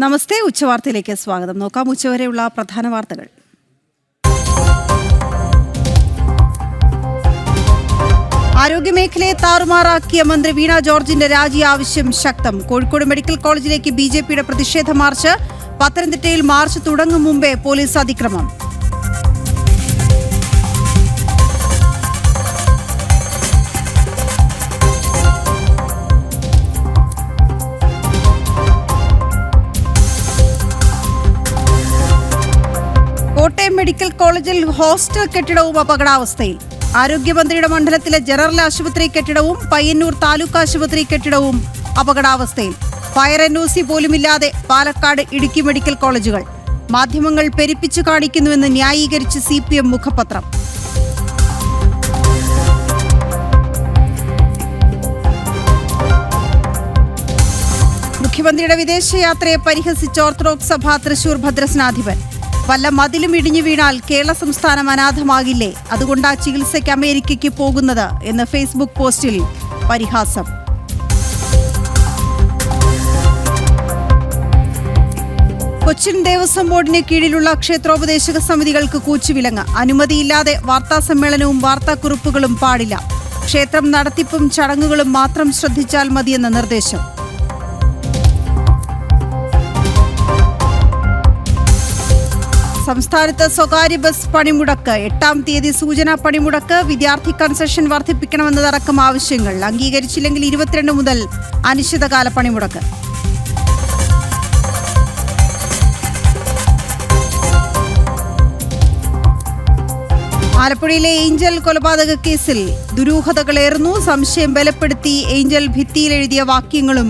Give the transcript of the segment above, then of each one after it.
നമസ്തേ, ഉച്ചവാർത്തയിലേക്ക് സ്വാഗതം. നോക്കാം ഉച്ചവരെയുള്ള പ്രധാന വാർത്തകൾ. ആരോഗ്യമേഖലയെ താറുമാറാക്കിയ മന്ത്രി വീണ ജോർജിന്റെ രാജി ആവശ്യം ശക്തം. കോഴിക്കോട് മെഡിക്കൽ കോളേജിലേക്ക് ബിജെപിയുടെ പ്രതിഷേധ മാർച്ച്. പത്തനംതിട്ടയിൽ മാർച്ച് തുടങ്ങും മുമ്പേ പോലീസ് അതിക്രമം. കോട്ടയം മെഡിക്കൽ കോളേജിൽ ഹോസ്റ്റൽ കെട്ടിടവും അപകടാവസ്ഥയിൽ. ആരോഗ്യമന്ത്രിയുടെ മണ്ഡലത്തിലെ ജനറൽ ആശുപത്രി കെട്ടിടവും പയ്യന്നൂർ താലൂക്ക് ആശുപത്രി കെട്ടിടവും അപകടാവസ്ഥയിൽ. ഫയർ NOC പോലുമില്ലാതെ പാലക്കാട്, ഇടുക്കി മെഡിക്കൽ കോളേജുകൾ. മാധ്യമങ്ങൾ പെരുപ്പിച്ചു കാണിക്കുന്നുവെന്ന് ന്യായീകരിച്ച് CPM മുഖപത്രം. മുഖ്യമന്ത്രിയുടെ വിദേശയാത്രയെ പരിഹസിച്ച് ഓർത്തഡോക്സ് സഭ തൃശൂർ ഭദ്രസനാധിപൻ. വല്ല മതിലും ഇടിഞ്ഞു വീണാൽ കേരള സംസ്ഥാനം അനാഥമാകില്ലേ, അതുകൊണ്ടാ ചികിത്സയ്ക്ക് അമേരിക്കയ്ക്ക് പോകുന്നത് എന്ന് ഫേസ്ബുക്ക് പോസ്റ്റിൽ പരിഹാസം. കൊച്ചിൻ ദേവസ്വം ബോർഡിന് കീഴിലുള്ള ക്ഷേത്രോപദേശക സമിതികൾക്ക് കൂച്ചുവിലങ്ങ്. അനുമതിയില്ലാതെ വാർത്താസമ്മേളനവും വാർത്താക്കുറിപ്പുകളും പാടില്ല. ക്ഷേത്രം നടത്തിപ്പും ചടങ്ങുകളും മാത്രം ശ്രദ്ധിച്ചാൽ മതിയെന്ന നിർദ്ദേശം. സംസ്ഥാനത്ത് സ്വകാര്യ ബസ് പണിമുടക്ക്. 8-ാം തീയതി സൂചനാ പണിമുടക്ക്. വിദ്യാർത്ഥി കൺസെഷൻ വർദ്ധിപ്പിക്കണമെന്നതടക്കം ആവശ്യങ്ങൾ. അംഗീകരിച്ചില്ലെങ്കിൽ 22 മുതൽ അനിശ്ചിതകാല പണിമുടക്ക്. ആലപ്പുഴയിലെ ഏഞ്ചൽ കൊലപാതക കേസിൽ ദുരൂഹതകളേറുന്നു. സംശയം ബലപ്പെടുത്തി ഏഞ്ചൽ ഭിത്തിയിലെഴുതിയ വാക്യങ്ങളും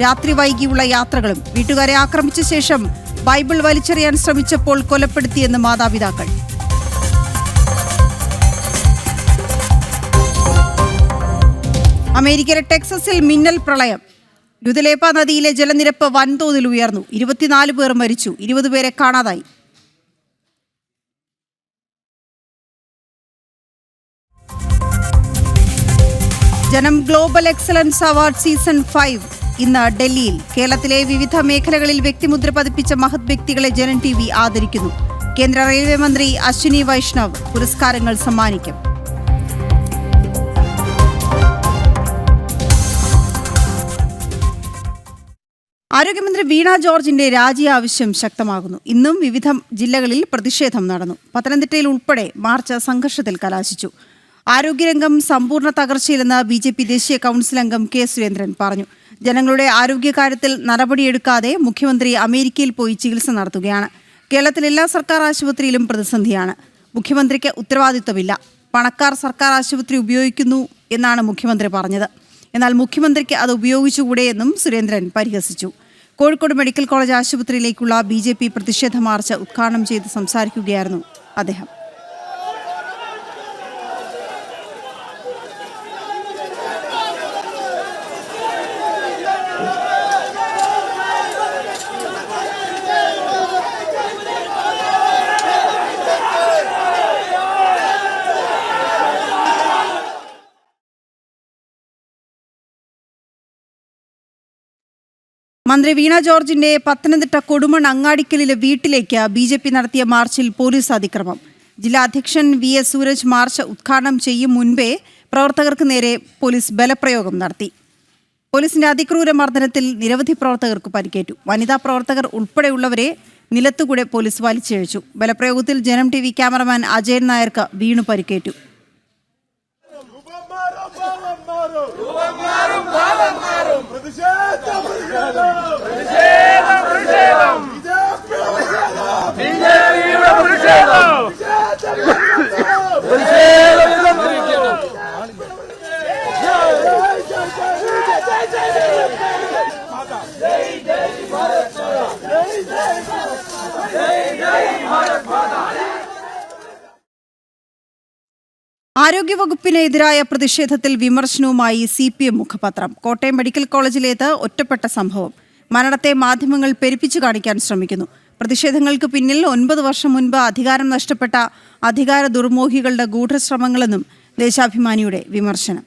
രാത്രി വൈകിയുള്ള യാത്രകളും. വീട്ടുകാരെ ആക്രമിച്ച ശേഷം ബൈബിൾ വലിച്ചെറിയാൻ ശ്രമിച്ചപ്പോൾ കൊലപ്പെടുത്തിയെന്ന് മാതാപിതാക്കൾ. അമേരിക്കയിലെ ടെക്സസിൽ മിന്നൽ പ്രളയം. യുദലേപ നദിയിലെ ജലനിരപ്പ് വൻതോതിൽ ഉയർന്നു. 24 പേർ മരിച്ചു, 20 പേരെ കാണാതായി. ജനം ഗ്ലോബൽ എക്സലൻസ് അവാർഡ് സീസൺ 5 ഇന്ന് ഡൽഹിയിൽ. കേരളത്തിലെ വിവിധ മേഖലകളിൽ വ്യക്തിമുദ്ര പതിപ്പിച്ച മഹത് വ്യക്തികളെ ജനം TV ആദരിക്കുന്നു. കേന്ദ്ര റെയിൽവേ മന്ത്രി അശ്വിനി വൈഷ്ണവ് പുരസ്കാരങ്ങൾ സമ്മാനിക്കും. ആരോഗ്യമന്ത്രി വീണ ജോർജിന്റെ രാജി ആവശ്യം ശക്തമാകുന്നു. ഇന്നും വിവിധ ജില്ലകളിൽ പ്രതിഷേധം നടന്നു. പത്തനംതിട്ടയിൽ ഉൾപ്പെടെ മാർച്ച് സംഘർഷത്തിൽ കലാശിച്ചു. ആരോഗ്യരംഗം സമ്പൂർണ്ണ തകർച്ചയിലെന്ന് BJP ദേശീയ കൗൺസിൽ അംഗം K. സുരേന്ദ്രൻ പറഞ്ഞു. ജനങ്ങളുടെ ആരോഗ്യകാര്യത്തിൽ നടപടിയെടുക്കാതെ മുഖ്യമന്ത്രി അമേരിക്കയിൽ പോയി ചികിത്സ നടത്തുകയാണ്. കേരളത്തിലെ എല്ലാ സർക്കാർ ആശുപത്രിയിലും പ്രതിസന്ധിയാണ്. മുഖ്യമന്ത്രിക്ക് ഉത്തരവാദിത്വമില്ല. പണക്കാർ സർക്കാർ ആശുപത്രി ഉപയോഗിക്കുന്നു എന്നാണ് മുഖ്യമന്ത്രി പറഞ്ഞത്. എന്നാൽ മുഖ്യമന്ത്രിക്ക് അത് ഉപയോഗിച്ചുകൂടെയെന്നും സുരേന്ദ്രൻ പരിഹസിച്ചു. കോഴിക്കോട് മെഡിക്കൽ കോളേജ് ആശുപത്രിയിലേക്കുള്ള BJP പ്രതിഷേധ മാർച്ച് ഉദ്ഘാടനം ചെയ്ത് സംസാരിക്കുകയായിരുന്നു അദ്ദേഹം. മന്ത്രി വീണ ജോർജിന്റെ പത്തനംതിട്ട കൊടുമൺ അങ്ങാടിക്കലിലെ വീട്ടിലേക്ക് BJP നടത്തിയ മാർച്ചിൽ പോലീസ് അതിക്രമം. ജില്ലാ അധ്യക്ഷൻ VS സൂരജ് മാർച്ച് ഉദ്ഘാടനം ചെയ്യും മുൻപേ പ്രവർത്തകർക്ക് നേരെ പോലീസ് ബലപ്രയോഗം നടത്തി. പോലീസിന്റെ അതിക്രൂര മർദ്ദനത്തിൽ നിരവധി പ്രവർത്തകർക്ക് പരിക്കേറ്റു. വനിതാ പ്രവർത്തകർ ഉൾപ്പെടെയുള്ളവരെ നിലത്തുകൂടെ പോലീസ് വലിച്ചിഴച്ചു. ബലപ്രയോഗത്തിൽ ജനം TV ക്യാമറമാൻ അജയൻ നായർക്ക് വീണു പരിക്കേറ്റു. ആരോഗ്യവകുപ്പിനെതിരായ പ്രതിഷേധത്തിൽ വിമർശനവുമായി CPM മുഖപത്രം. കോട്ടയം മെഡിക്കൽ കോളേജിലേത് ഒറ്റപ്പെട്ട സംഭവം. മരണത്തെ മാധ്യമങ്ങൾ പെരുപ്പിച്ചു കാണിക്കാൻ ശ്രമിക്കുന്നു. പ്രതിഷേധങ്ങൾക്ക് പിന്നിൽ 9 വർഷം മുൻപ് അധികാരം നഷ്ടപ്പെട്ട അധികാര ദുർമോഹികളുടെ ഗൂഢശ്രമങ്ങളെന്നും ദേശാഭിമാനിയുടെ വിമർശനം.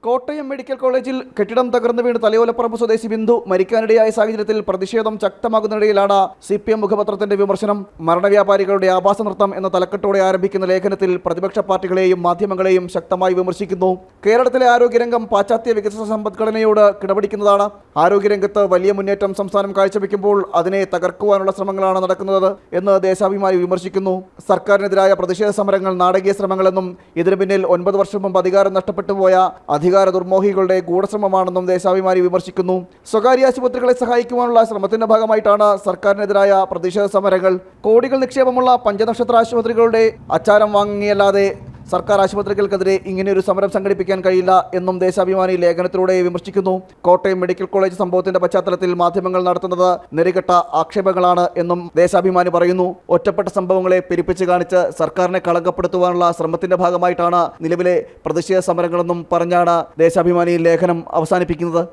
കോട്ടയം മെഡിക്കൽ കോളേജിൽ കെട്ടിടം തകർന്നു വീണ് തലയോലപ്പറമ്പ് സ്വദേശി ബിന്ദു മരിക്കാനിടയായ സാഹചര്യത്തിൽ പ്രതിഷേധം ശക്തമാകുന്നതിനിടയിലാണ് CPM മുഖപത്രത്തിന്റെ വിമർശനം. മരണവ്യാപാരികളുടെ ആഭാസ നൃത്തം എന്ന തലക്കെട്ടോടെ ആരംഭിക്കുന്ന ലേഖനത്തിൽ പ്രതിപക്ഷ പാർട്ടികളെയും മാധ്യമങ്ങളെയും ശക്തമായി വിമർശിക്കുന്നു. കേരളത്തിലെ ആരോഗ്യരംഗം പാശ്ചാത്യ വികസിത സമ്പദ്ഘടനയോട് കിടപിടിക്കുന്നതാണ്. ആരോഗ്യരംഗത്ത് വലിയ മുന്നേറ്റം സംസ്ഥാനം കാഴ്ചവെക്കുമ്പോൾ അതിനെ തകർക്കുവാനുള്ള ശ്രമങ്ങളാണ് നടക്കുന്നത് എന്ന് ദേശാഭിമാനി വിമർശിക്കുന്നു. സർക്കാരിനെതിരായ പ്രതിഷേധ സമരങ്ങൾ നാടകീയ ശ്രമങ്ങളെന്നും ഇതിനു പിന്നിൽ 9 വർഷം മുമ്പ് അധികാരം നഷ്ടപ്പെട്ടുപോയ അധികാര ദുർമോഹികളുടെ ഗൂഢശ്രമമാണെന്നും ദേശാഭിമാനി വിമർശിക്കുന്നു. സ്വകാര്യ ആശുപത്രികളെ സഹായിക്കുവാനുള്ള ശ്രമത്തിന്റെ ഭാഗമായിട്ടാണ് സർക്കാരിനെതിരായ പ്രതിഷേധ സമരങ്ങൾ. കോടികൾ നിക്ഷേപമുള്ള പഞ്ചനക്ഷത്ര ആശുപത്രികളുടെ അച്ചാരം വാങ്ങിയല്ലാതെ സർക്കാർ ആശുപത്രികൾക്കെതിരെ ഇങ്ങനെയൊരു സമരം സംഘടിപ്പിക്കാൻ കഴിയില്ല എന്നും ദേശാഭിമാനി ലേഖനത്തിലൂടെ വിമർശിക്കുന്നു. കോട്ടയം മെഡിക്കൽ കോളേജ് സംഭവത്തിന്റെ പശ്ചാത്തലത്തിൽ മാധ്യമങ്ങൾ നടത്തുന്നത് നെറികെട്ട ആക്ഷേപങ്ങളാണ് എന്നും ദേശാഭിമാനി പറയുന്നു. ഒറ്റപ്പെട്ട സംഭവങ്ങളെ പെരുപ്പിച്ച് കാണിച്ച് സർക്കാരിനെ കളങ്കപ്പെടുത്തുവാനുള്ള ശ്രമത്തിന്റെ ഭാഗമായിട്ടാണ് നിലവിലെ പ്രതിഷേധ സമരങ്ങളെന്നും പറഞ്ഞാണ് ദേശാഭിമാനി ലേഖനം അവസാനിപ്പിക്കുന്നത്.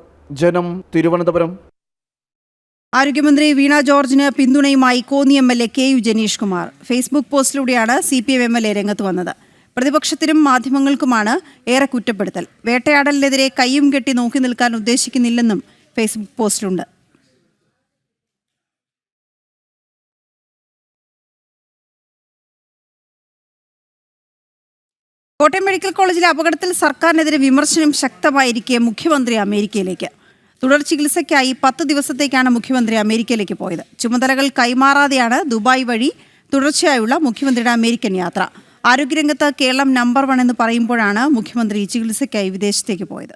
ജനം, തിരുവനന്തപുരം. ആരോഗ്യമന്ത്രി വീണ ജോർജിന് പിന്തുണയുമായി Konni MLA KU Janeesh Kumar. Facebook പോസ്റ്റിലൂടെയാണ് CPM MLA രംഗത്ത് വന്നത്. പ്രതിപക്ഷത്തിനും മാധ്യമങ്ങൾക്കുമാണ് ഏറെ കുറ്റപ്പെടുത്തൽ. വേട്ടയാടലിനെതിരെ കയ്യും കെട്ടി നോക്കി നിൽക്കാൻ ഉദ്ദേശിക്കുന്നില്ലെന്നും ഫേസ്ബുക്ക് പോസ്റ്റിലുണ്ട്. കോട്ടയം മെഡിക്കൽ കോളേജിലെ അപകടത്തിൽ സർക്കാരിനെതിരെ വിമർശനം ശക്തമായിരിക്കെ മുഖ്യമന്ത്രി അമേരിക്കയിലേക്ക്. തുടർ ചികിത്സയ്ക്കായി 10 ദിവസത്തേക്കാണ് മുഖ്യമന്ത്രി അമേരിക്കയിലേക്ക് പോയത്. ചുമതലകൾ കൈമാറാതെയാണ് ദുബായ് വഴി തുടർച്ചയായുള്ള മുഖ്യമന്ത്രിയുടെ അമേരിക്കൻ യാത്ര. ആരോഗ്യരംഗത്ത് കേരളം നമ്പർ 1 എന്ന് പറയുമ്പോഴാണ് മുഖ്യമന്ത്രി ചികിത്സയ്ക്കായി വിദേശത്തേക്ക് പോയത്.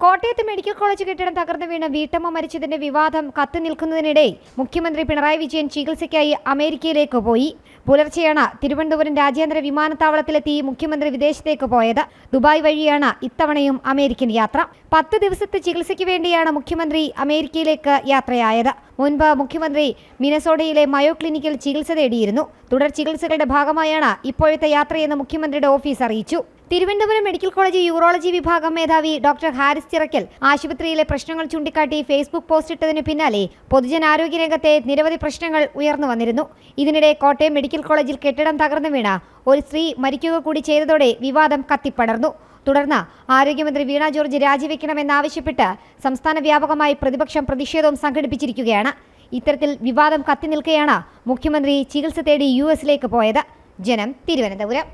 കോട്ടയത്ത് മെഡിക്കൽ കോളേജ് കെട്ടിടം തകർന്നു വീണ് വീട്ടമ്മ മരിച്ചതിന്റെ വിവാദം കത്തി നിൽക്കുന്നതിനിടെ മുഖ്യമന്ത്രി പിണറായി വിജയൻ ചികിത്സയ്ക്കായി അമേരിക്കയിലേക്ക് പോയി. പുലർച്ചെയാണ് തിരുവനന്തപുരം രാജ്യാന്തര വിമാനത്താവളത്തിലെത്തി മുഖ്യമന്ത്രി വിദേശത്തേക്ക് പോയത്. ദുബായ് വഴിയാണ് ഇത്തവണയും അമേരിക്കൻ യാത്ര. 10 ദിവസത്തെ ചികിത്സയ്ക്ക് വേണ്ടിയാണ് മുഖ്യമന്ത്രി അമേരിക്കയിലേക്ക് യാത്രയായത്. മുൻപ് മുഖ്യമന്ത്രി മിനസോഡയിലെ മയോ ക്ലിനിക്കിൽ ചികിത്സ തേടിയിരുന്നു. തുടർ ചികിത്സകളുടെ ഭാഗമായാണ് ഇപ്പോഴത്തെ യാത്രയെന്ന് മുഖ്യമന്ത്രിയുടെ ഓഫീസ് അറിയിച്ചു. തിരുവനന്തപുരം മെഡിക്കൽ കോളേജ് യൂറോളജി വിഭാഗം മേധാവി ഡോക്ടർ ഹാരിസ് ചിറക്കൽ ആശുപത്രിയിലെ പ്രശ്നങ്ങൾ ചൂണ്ടിക്കാട്ടി ഫേസ്ബുക്ക് പോസ്റ്റ് ഇട്ടതിന് പിന്നാലെ പൊതുജനാരോഗ്യ രംഗത്തെ നിരവധി പ്രശ്നങ്ങൾ ഉയർന്നു വന്നിരുന്നു. ഇതിനിടെ കോട്ടയം മെഡിക്കൽ കോളേജിൽ കെട്ടിടം തകർന്നു വീണ ഒരു സ്ത്രീ മരിക്കുക കൂടി ചെയ്തതോടെ വിവാദം കത്തിപ്പടർന്നു. തുടർന്ന് ആരോഗ്യമന്ത്രി വീണ ജോർജ് രാജിവെക്കണമെന്നാവശ്യപ്പെട്ട് സംസ്ഥാന വ്യാപകമായി പ്രതിപക്ഷം പ്രതിഷേധവും സംഘടിപ്പിച്ചിരിക്കുകയാണ്. ഇത്തരത്തിൽ വിവാദം കത്തി നിൽക്കെയാണ് മുഖ്യമന്ത്രി ചികിത്സ തേടി US പോയത്. ജനം, തിരുവനന്തപുരം.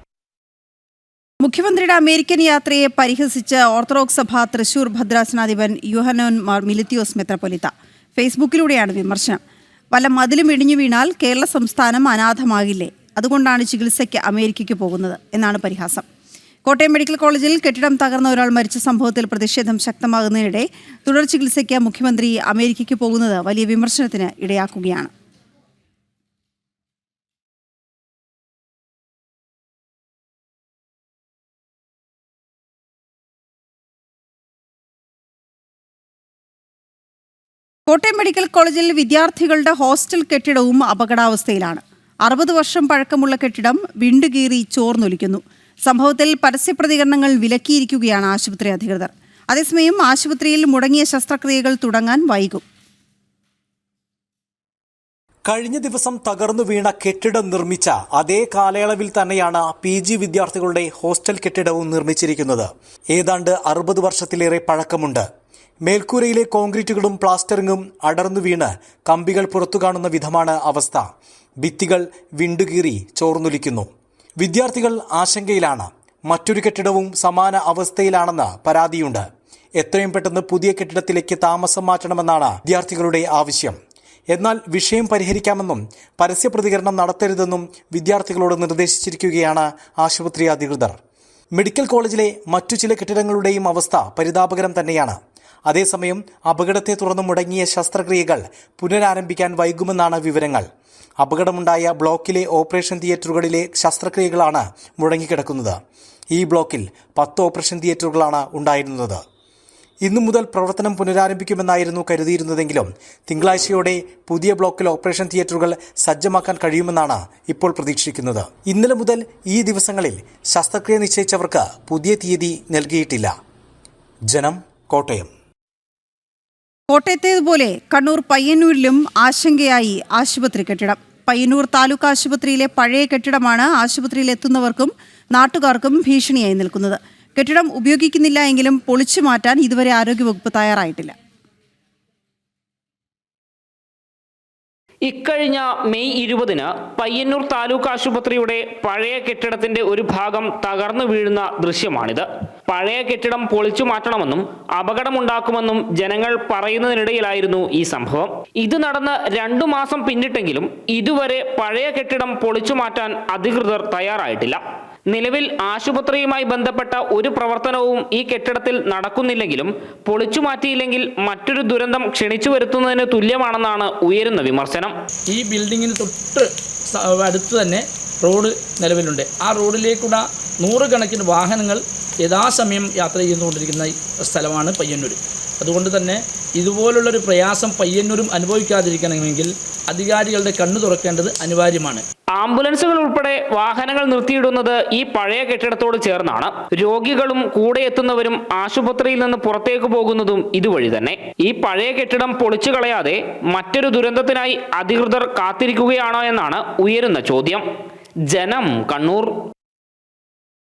മുഖ്യമന്ത്രിയുടെ അമേരിക്കൻ യാത്രയെ പരിഹസിച്ച് ഓർത്തഡോക്സ് സഭ തൃശൂർ ഭദ്രാസനാധിപൻ യോഹന്നാൻ മാർ മിലിത്തിയോസ് മെത്രാപ്പൊലീത്ത. ഫേസ്ബുക്കിലൂടെയാണ് വിമർശനം. വല്ല മതിലും ഇടിഞ്ഞു വീണാൽ കേരള സംസ്ഥാനം അനാഥമാകില്ലേ? അതുകൊണ്ടാണ് ചികിത്സയ്ക്ക് അമേരിക്കയ്ക്ക് പോകുന്നത് എന്നാണ് പരിഹാസം. കോട്ടയം മെഡിക്കൽ കോളേജിൽ കെട്ടിടം തകർന്ന ഒരാൾ മരിച്ച സംഭവത്തിൽ പ്രതിഷേധം ശക്തമാകുന്നതിനിടെ തുടർ ചികിത്സയ്ക്ക് മുഖ്യമന്ത്രി അമേരിക്കയ്ക്ക് പോകുന്നത് വലിയ വിമർശനത്തിന് ഇടയാക്കുകയാണ്. കോട്ടയം മെഡിക്കൽ കോളേജിൽ വിദ്യാർത്ഥികളുടെ ഹോസ്റ്റൽ കെട്ടിടവും അപകടാവസ്ഥയിലാണ്. 60 വർഷം പഴക്കമുള്ള കെട്ടിടം വിണ്ടുകീറി ചോർന്നൊലിക്കുന്നു. സംഭവത്തിൽ പരസ്യ പ്രതികരണങ്ങൾ വിലക്കിയിരിക്കുകയാണ് ആശുപത്രി അധികൃതർ. അതേസമയം ആശുപത്രിയിൽ മുടങ്ങിയ ശസ്ത്രക്രിയകൾ തുടങ്ങാൻ വൈകും. കഴിഞ്ഞ ദിവസം തകർന്നു വീണ കെട്ടിടം നിർമ്മിച്ച അതേ കാലയളവിൽ തന്നെയാണ് PG വിദ്യാർത്ഥികളുടെ ഹോസ്റ്റൽ കെട്ടിടവും നിർമ്മിച്ചിരിക്കുന്നത്. ഏതാണ്ട് 60 വർഷത്തിലേറെ പഴക്കമുണ്ട്. മേൽക്കൂരയിലെ കോൺക്രീറ്റുകളും പ്ലാസ്റ്ററിങ്ങും അടർന്നു വീണ് കമ്പികൾ പുറത്തു കാണുന്ന വിധമാണ് അവസ്ഥ. ഭിത്തികൾ വിണ്ടുകീറി ചോർന്നൊലിക്കുന്നു. വിദ്യാർത്ഥികൾ ആശങ്കയിലാണ്. മറ്റൊരു കെട്ടിടവും സമാന അവസ്ഥയിലാണെന്ന് പരാതിയുണ്ട്. എത്രയും പെട്ടെന്ന് പുതിയ കെട്ടിടത്തിലേക്ക് താമസം മാറ്റണമെന്നാണ് വിദ്യാർത്ഥികളുടെ ആവശ്യം. എന്നാൽ വിഷയം പരിഹരിക്കാമെന്നും പരസ്യ പ്രതികരണം നടത്തരുതെന്നും വിദ്യാർത്ഥികളോട് നിർദ്ദേശിച്ചിരിക്കുകയാണ് ആശുപത്രി അധികൃതർ. മെഡിക്കൽ കോളേജിലെ മറ്റു ചില കെട്ടിടങ്ങളുടെയും അവസ്ഥ പരിതാപകരം തന്നെയാണ്. അതേസമയം അപകടത്തെ തുടർന്ന് മുടങ്ങിയ ശസ്ത്രക്രിയകൾ പുനരാരംഭിക്കാൻ വൈകുമെന്നാണ് വിവരങ്ങൾ. അപകടമുണ്ടായ ബ്ലോക്കിലെ ഓപ്പറേഷൻ തിയേറ്ററുകളിലെ ശസ്ത്രക്രിയകളാണ് മുടങ്ങിക്കിടക്കുന്നത്. ഈ ബ്ലോക്കിൽ 10 ഓപ്പറേഷൻ തിയേറ്ററുകളാണ് ഉണ്ടായിരുന്നത്. ഇന്നു മുതൽ പ്രവർത്തനം പുനരാരംഭിക്കുമെന്നായിരുന്നു കരുതിയിരുന്നതെങ്കിലും തിങ്കളാഴ്ചയോടെ പുതിയ ബ്ലോക്കിൽ ഓപ്പറേഷൻ തിയേറ്ററുകൾ സജ്ജമാക്കാൻ കഴിയുമെന്നാണ് ഇപ്പോൾ പ്രതീക്ഷിക്കുന്നത്. ഇന്നലെ മുതൽ ഈ ദിവസങ്ങളിൽ ശസ്ത്രക്രിയ നിശ്ചയിച്ചവർക്ക് പുതിയ തീയതി നൽകിയിട്ടില്ല. ജനം, കോട്ടയം. കോട്ടയത്തേതുപോലെ കണ്ണൂർ പയ്യന്നൂരിലും ആശങ്കയായി ആശുപത്രി കെട്ടിടം. പയ്യന്നൂർ താലൂക്ക് ആശുപത്രിയിലെ പഴയ കെട്ടിടമാണ് ആശുപത്രിയിൽ എത്തുന്നവർക്കും നാട്ടുകാർക്കും ഭീഷണിയായി നിൽക്കുന്നത്. കെട്ടിടം ഉപയോഗിക്കുന്നില്ല എങ്കിലും പൊളിച്ചു മാറ്റാൻ ഇതുവരെ ആരോഗ്യവകുപ്പ് തയ്യാറായിട്ടില്ല. ഇക്കഴിഞ്ഞ മെയ് 20-ന് പയ്യന്നൂർ താലൂക്ക് ആശുപത്രിയുടെ പഴയ കെട്ടിടത്തിന്റെ ഒരു ഭാഗം തകർന്നു വീഴുന്ന ദൃശ്യമാണിത്. പഴയ കെട്ടിടം പൊളിച്ചു മാറ്റണമെന്നും അപകടമുണ്ടാക്കുമെന്നും ജനങ്ങൾ പറയുന്നതിനിടയിലായിരുന്നു ഈ സംഭവം. ഇത് നടന്ന് 2 മാസം പിന്നിട്ടെങ്കിലും ഇതുവരെ പഴയ കെട്ടിടം പൊളിച്ചു മാറ്റാൻ അധികൃതർ തയ്യാറായിട്ടില്ല. നിലവിൽ ആശുപത്രിയുമായി ബന്ധപ്പെട്ട ഒരു പ്രവർത്തനവും ഈ കെട്ടിടത്തിൽ നടക്കുന്നില്ലെങ്കിലും പൊളിച്ചു മാറ്റിയില്ലെങ്കിൽ മറ്റൊരു ദുരന്തം ക്ഷണിച്ചു വരുത്തുന്നതിന് തുല്യമാണെന്നാണ് ഉയരുന്ന വിമർശനം. ഈ ബിൽഡിങ്ങിന് തൊട്ട് അടുത്ത് തന്നെ റോഡ് നിലവിലുണ്ട്. ആ റോഡിലേക്കൂടെ 100 കണക്കിന് വാഹനങ്ങൾ യഥാസമയം യാത്ര ചെയ്തുകൊണ്ടിരിക്കുന്ന സ്ഥലമാണ് പയ്യന്നൂർ. അതുകൊണ്ട് തന്നെ ഇതുപോലുള്ളൊരു പ്രയാസം പയ്യന്നൂരും അനുഭവിക്കാതിരിക്കണമെങ്കിൽ അധികാരികളുടെ കണ്ണു തുറക്കേണ്ടത് അനിവാര്യമാണ്. ആംബുലൻസുകൾ ഉൾപ്പെടെ വാഹനങ്ങൾ നിർത്തിയിടുന്നത് ഈ പഴയ കെട്ടിടത്തോട് ചേർന്നാണ്. രോഗികളും കൂടെ എത്തുന്നവരും ആശുപത്രിയിൽ നിന്ന് പുറത്തേക്ക് പോകുന്നതും ഇതുവഴി തന്നെ. ഈ പഴയ കെട്ടിടം പൊളിച്ചു കളയാതെ മറ്റൊരു ദുരന്തത്തിനായി അധികൃതർ കാത്തിരിക്കുകയാണോ എന്നാണ് ഉയരുന്ന ചോദ്യം. ജനം, കണ്ണൂർ.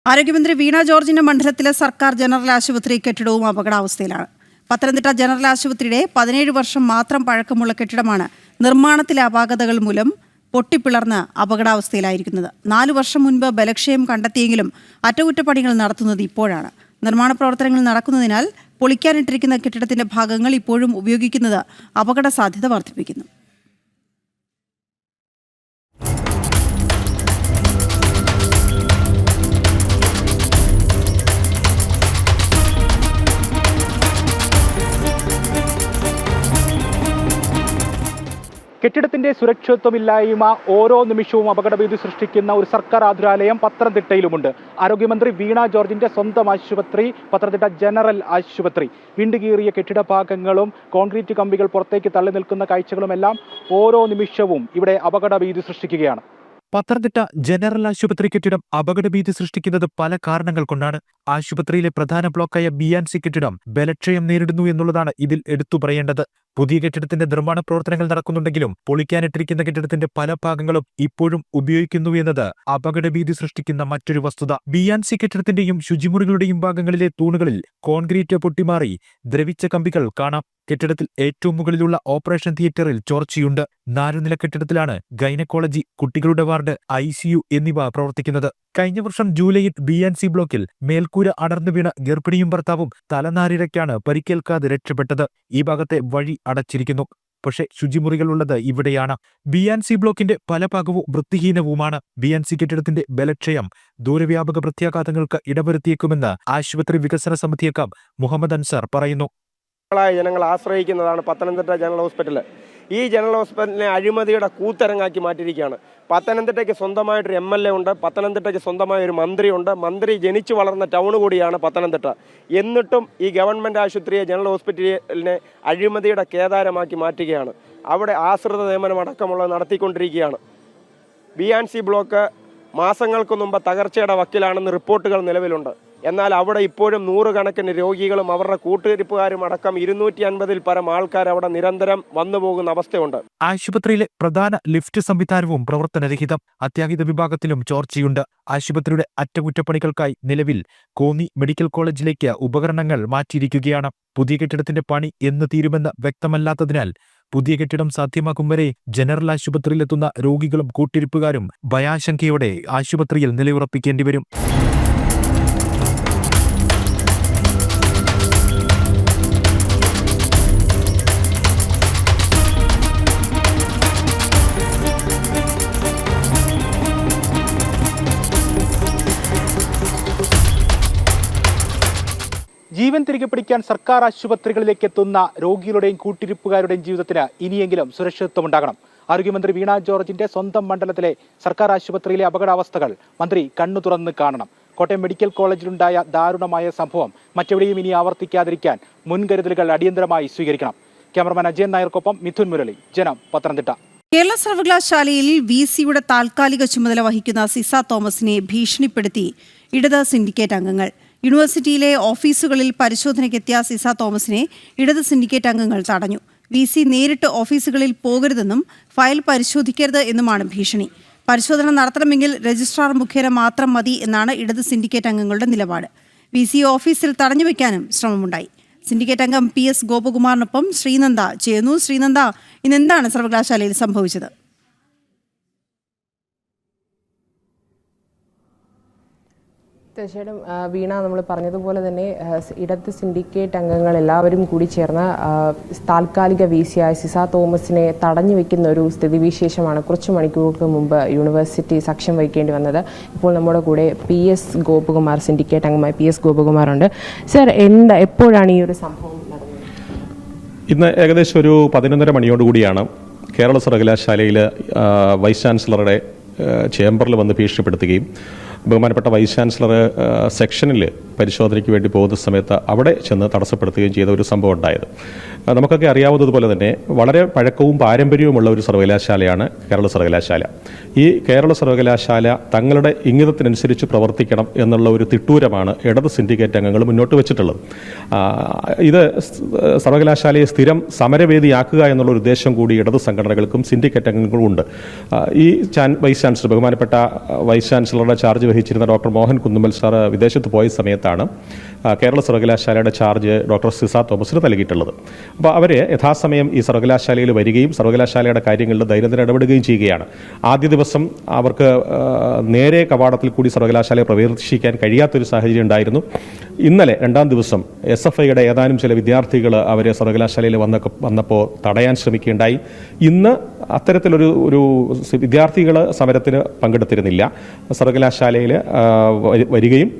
ആരോഗ്യമന്ത്രി വീണ ജോർജിന്റെ മണ്ഡലത്തിലെ സർക്കാർ ജനറൽ ആശുപത്രി കെട്ടിടവും അപകടാവസ്ഥയിലാണ്. പത്തനംതിട്ട ജനറൽ ആശുപത്രിയുടെ 17 വർഷം മാത്രം പഴക്കമുള്ള കെട്ടിടമാണ് നിർമ്മാണത്തിലെ അപാകതകൾ മൂലം പൊട്ടിപ്പിളർന്ന് അപകടാവസ്ഥയിലായിരിക്കുന്നത്. 4 വർഷം മുൻപ് ബലക്ഷയം കണ്ടെത്തിയെങ്കിലും അറ്റകുറ്റപ്പണികൾ നടത്തുന്നത് ഇപ്പോഴാണ്. നിർമ്മാണ പ്രവർത്തനങ്ങൾ നടക്കുന്നതിനാൽ പൊളിക്കാനിട്ടിരിക്കുന്ന കെട്ടിടത്തിന്റെ ഭാഗങ്ങൾ ഇപ്പോഴും ഉപയോഗിക്കുന്നത് അപകട സാധ്യത വർദ്ധിപ്പിക്കുന്നു. കെട്ടിടത്തിന്റെ സുരക്ഷിതത്വമില്ലായ്മ ഓരോ നിമിഷവും അപകടഭീതി സൃഷ്ടിക്കുന്ന ഒരു സർക്കാർ ആതുരാലയം പത്തനംതിട്ടയിലുമുണ്ട്. ആരോഗ്യമന്ത്രി വീണ ജോർജിന്റെ സ്വന്തം ആശുപത്രി പത്തനംതിട്ട ജനറൽ ആശുപത്രി. വിണ്ടുകീറിയ കെട്ടിട ഭാഗങ്ങളും കോൺക്രീറ്റ് കമ്പികൾ പുറത്തേക്ക് തള്ളി നിൽക്കുന്ന കാഴ്ചകളുമെല്ലാം ഓരോ നിമിഷവും ഇവിടെ അപകടഭീതി സൃഷ്ടിക്കുകയാണ്. പത്തനംതിട്ട ജനറൽ ആശുപത്രി കെട്ടിടം അപകടഭീതി സൃഷ്ടിക്കുന്നത് പല കാരണങ്ങൾ കൊണ്ടാണ്. ആശുപത്രിയിലെ പ്രധാന ബ്ലോക്കായ BNC കെട്ടിടം ബലക്ഷയം നേരിടുന്നു എന്നുള്ളതാണ് ഇതിൽ എടുത്തു പറയേണ്ടത്. പുതിയ കെട്ടിടത്തിന്റെ നിർമ്മാണ പ്രവർത്തനങ്ങൾ നടക്കുന്നുണ്ടെങ്കിലും പൊളിക്കാനിട്ടിരിക്കുന്ന കെട്ടിടത്തിന്റെ പല ഭാഗങ്ങളും ഇപ്പോഴും ഉപയോഗിക്കുന്നു എന്നത് അപകടഭീതി സൃഷ്ടിക്കുന്ന മറ്റൊരു വസ്തുത. BNC കെട്ടിടത്തിന്റെയും ശുചിമുറികളുടെയും ഭാഗങ്ങളിലെ തൂണുകളിൽ കോൺക്രീറ്റ് പൊട്ടിമാറി ദ്രവിച്ച കമ്പികൾ കാണാം. കെട്ടിടത്തിൽ ഏറ്റവും മുകളിലുള്ള ഓപ്പറേഷൻ തിയേറ്ററിൽ ചോർച്ചയുണ്ട്. 4 നില കെട്ടിടത്തിലാണ് ഗൈനക്കോളജി, കുട്ടികളുടെ വാർഡ്, ICU എന്നിവ പ്രവർത്തിക്കുന്നത്. കഴിഞ്ഞ വർഷം ജൂലൈയിൽ BNC ബ്ലോക്കിൽ മേൽക്കൂര അടർന്നു വീണ ഗർഭിണിയും ഭർത്താവും തലനാരിഴയ്ക്കാണ് പരിക്കേൽക്കാതെ രക്ഷപ്പെട്ടത്. ഈ ഭാഗത്തെ വഴി അടച്ചിരിക്കുന്നു. പക്ഷേ ശുചിമുറികളുള്ളത് ഇവിടെയാണ്. BNC ബ്ലോക്കിന്റെ പല ഭാഗവും വൃത്തിഹീനവുമാണ്. BNC കെട്ടിടത്തിന്റെ ബലക്ഷയം ദൂരവ്യാപക പ്രത്യാഘാതങ്ങൾക്ക് ഇടവരുത്തിയേക്കുമെന്ന് ആശുപത്രി വികസന സമിതി അംഗം മുഹമ്മദ് അൻസാർ പറയുന്നു. ജനങ്ങൾ ആശ്രയിക്കുന്നതാണ് പത്തനംതിട്ട ജനറൽ ഹോസ്പിറ്റൽ. ഈ ജനറൽ ഹോസ്പിറ്റലിനെ അഴിമതിയുടെ കൂത്തരങ്ങാക്കി മാറ്റിയിരിക്കുകയാണ്. പത്തനംതിട്ടയ്ക്ക് സ്വന്തമായിട്ടൊരു MLA ഉണ്ട്, പത്തനംതിട്ടയ്ക്ക് സ്വന്തമായ ഒരു മന്ത്രിയുണ്ട്. മന്ത്രി ജനിച്ചു വളർന്ന ടൗൺ കൂടിയാണ് പത്തനംതിട്ട. എന്നിട്ടും ഈ ഗവൺമെൻറ് ആശുപത്രിയെ ജനറൽ ഹോസ്പിറ്റലിനെ അഴിമതിയുടെ കേദാരമാക്കി മാറ്റുകയാണ്. അവിടെ ആശ്രിത നിയമനം അടക്കമുള്ളത് നടത്തിക്കൊണ്ടിരിക്കുകയാണ്. BNC ബ്ലോക്ക് മാസങ്ങൾക്ക് മുമ്പ് തകർച്ചയുടെ വക്കിലാണെന്ന് റിപ്പോർട്ടുകൾ നിലവിലുണ്ട്. എന്നാൽ അവിടെ ഇപ്പോഴും 100 കണക്കിന് രോഗികളും അവരുടെ കൂട്ടിരിപ്പുകാരും അടക്കം 250-ൽ പരം ആൾക്കാർ അവിടെ നിരന്തരം വന്നുപോകുന്ന അവസ്ഥയുണ്ട്. ആശുപത്രിയിലെ പ്രധാന ലിഫ്റ്റ് സംവിധാനവും പ്രവർത്തനരഹിതം. അത്യാഹിത വിഭാഗത്തിലും ചോർച്ചയുണ്ട്. ആശുപത്രിയുടെ അറ്റകുറ്റപ്പണികൾക്കായി നിലവിൽ കോന്നി മെഡിക്കൽ കോളേജിലേക്ക് ഉപകരണങ്ങൾ മാറ്റിയിരിക്കുകയാണ്. പുതിയ കെട്ടിടത്തിന്റെ പണി എന്ന് തീരുമെന്ന് വ്യക്തമല്ലാത്തതിനാൽ പുതിയ കെട്ടിടം സാധ്യമാക്കും വരെ ജനറൽ ആശുപത്രിയിലെത്തുന്ന രോഗികളും കൂട്ടിരിപ്പുകാരും ഭയാശങ്കയോടെ ആശുപത്രിയിൽ നിലയുറപ്പിക്കേണ്ടി വരും. ജീവൻ തിരികെ പിടിക്കാൻ സർക്കാർ ആശുപത്രികളിലേക്ക് എത്തുന്ന രോഗികളുടെയും കൂട്ടിരിപ്പുകാരുടെയും ജീവിതത്തിന് ഇനിയെങ്കിലും സുരക്ഷിതത്വമുണ്ടാകണം. ആരോഗ്യമന്ത്രി വീണ ജോർജിന്റെ സ്വന്തം മണ്ഡലത്തിലെ സർക്കാർ ആശുപത്രിയിലെ അപകടാവസ്ഥകൾ മന്ത്രി കണ്ണു തുറന്ന് കാണണം. കോട്ടയം മെഡിക്കൽ കോളേജിലുണ്ടായ ദാരുണമായ സംഭവം മറ്റെവിടെയും ഇനി ആവർത്തിക്കാതിരിക്കാൻ മുൻകരുതലുകൾ അടിയന്തരമായി സ്വീകരിക്കണം. ക്യാമറമാൻ അജയൻ നായർക്കൊപ്പം മിഥുൻ മുരളി, ജനം, പത്തനംതിട്ട. കേരള സർവകലാശാലയിൽ VCയുടെ താൽക്കാലിക ചുമതല വഹിക്കുന്ന സിസ തോമസിനെ ഭീഷണിപ്പെടുത്തി ഇടത് സിൻഡിക്കേറ്റ് അംഗങ്ങൾ. യൂണിവേഴ്സിറ്റിയിലെ ഓഫീസുകളിൽ പരിശോധനയ്ക്കെത്തിയ സിസ തോമസിനെ ഇടത് സിൻഡിക്കേറ്റ് അംഗങ്ങൾ തടഞ്ഞു. VC നേരിട്ട് ഓഫീസുകളിൽ പോകരുതെന്നും ഫയൽ പരിശോധിക്കരുത് എന്നുമാണ് ഭീഷണി. പരിശോധന നടത്തണമെങ്കിൽ രജിസ്ട്രാർ മുഖേന മാത്രം മതി എന്നാണ് ഇടത് സിൻഡിക്കേറ്റ് അംഗങ്ങളുടെ നിലപാട്. VC ഓഫീസിൽ തടഞ്ഞുവെക്കാനും ശ്രമമുണ്ടായി. സിൻഡിക്കേറ്റ് അംഗം PS ഗോപകുമാറിനൊപ്പം ശ്രീനന്ദ ചേർന്നു. ശ്രീനന്ദ, ഇന്നെന്താണ് സർവകലാശാലയിൽ സംഭവിച്ചത്? തീർച്ചയായിട്ടും വീണ, നമ്മൾ പറഞ്ഞതുപോലെ തന്നെ ഇടത് സിൻഡിക്കേറ്റ് അംഗങ്ങൾ എല്ലാവരും കൂടി ചേർന്ന് താൽക്കാലിക VC-ആയ സിസ തോമസിനെ തടഞ്ഞു വെക്കുന്ന ഒരു സ്ഥിതിവിശേഷമാണ് കുറച്ച് മണിക്കൂറുകൾക്ക് മുമ്പ് യൂണിവേഴ്സിറ്റി സാക്ഷ്യം വഹിക്കേണ്ടി വന്നത്. ഇപ്പോൾ നമ്മുടെ കൂടെ PS ഗോപകുമാർ, സിൻഡിക്കേറ്റ് അംഗമായ PS ഗോപകുമാറുണ്ട്. സർ, എപ്പോഴാണ് ഈ ഒരു സംഭവം നടന്നത്? ഇന്ന് ഏകദേശം ഒരു 11:30 മണിയോടുകൂടിയാണ് കേരള സർവകലാശാലയിൽ വൈസ് ചാൻസലറുടെ ചേംബറിൽ വന്ന് ഭീഷണിപ്പെടുത്തുകയും ബഹുമാനപ്പെട്ട വൈസ് ചാൻസലർ സെക്ഷനിൽ പരിശോധനയ്ക്ക് വേണ്ടി പോകുന്ന സമയത്ത് അവിടെ ചെന്ന് തടസ്സപ്പെടുത്തുകയും ചെയ്ത ഒരു സംഭവം ഉണ്ടായത്. നമുക്കൊക്കെ അറിയാവുന്നതുപോലെ തന്നെ വളരെ പഴക്കവും പാരമ്പര്യവുമുള്ള ഒരു സർവകലാശാലയാണ് കേരള സർവകലാശാല. ഈ കേരള സർവകലാശാല തങ്ങളുടെ ഇംഗിതത്തിനനുസരിച്ച് പ്രവർത്തിക്കണം എന്നുള്ള ഒരു തിട്ടൂരമാണ് ഇടത് സിൻഡിക്കേറ്റ് അംഗങ്ങൾ മുന്നോട്ട് വെച്ചിട്ടുള്ളത്. ഇത് സർവകലാശാലയെ സ്ഥിരം സമരവേദിയാക്കുക എന്നുള്ളൊരു ഉദ്ദേശം കൂടി ഇടത് സംഘടനകൾക്കും സിൻഡിക്കേറ്റ് അംഗങ്ങൾക്കും ഉണ്ട്. ഈ വൈസ് ചാൻസലർ, ബഹുമാനപ്പെട്ട വൈസ് ചാൻസലറുടെ ചാർജ് വഹിച്ചിരുന്ന ഡോക്ടർ മോഹൻ കുന്നുമ്മൽ സാർ വിദേശത്ത് പോയ സമയത്താണ് കേരള സർവകലാശാലയുടെ ചാർജ് ഡോക്ടർ സിസ തോമസിന് നൽകിയിട്ടുള്ളത്. അപ്പോൾ അവർ യഥാസമയം ഈ സർവകലാശാലയിൽ വരികയും സർവകലാശാലയുടെ കാര്യങ്ങളിൽ ദൈനംദിനം ഇടപെടുകയും ചെയ്യുകയാണ്. ആദ്യ ദിവസം അവർക്ക് നേരെ കവാടത്തിൽ കൂടി സർവകലാശാലയെ പ്രവേശിക്കാൻ കഴിയാത്തൊരു സാഹചര്യം ഉണ്ടായിരുന്നു. ഇന്നലെ 2ാം ദിവസം SFIയുടെ ഏതാനും ചില വിദ്യാർത്ഥികൾ അവരെ സർവകലാശാലയിൽ വന്നപ്പോൾ തടയാൻ ശ്രമിക്കുകയുണ്ടായി. ഇന്ന് അത്തരത്തിലൊരു വിദ്യാർത്ഥികൾ സമരത്തിന് പങ്കെടുത്തിരുന്നില്ല. സർവകലാശാലയിൽ വരികയും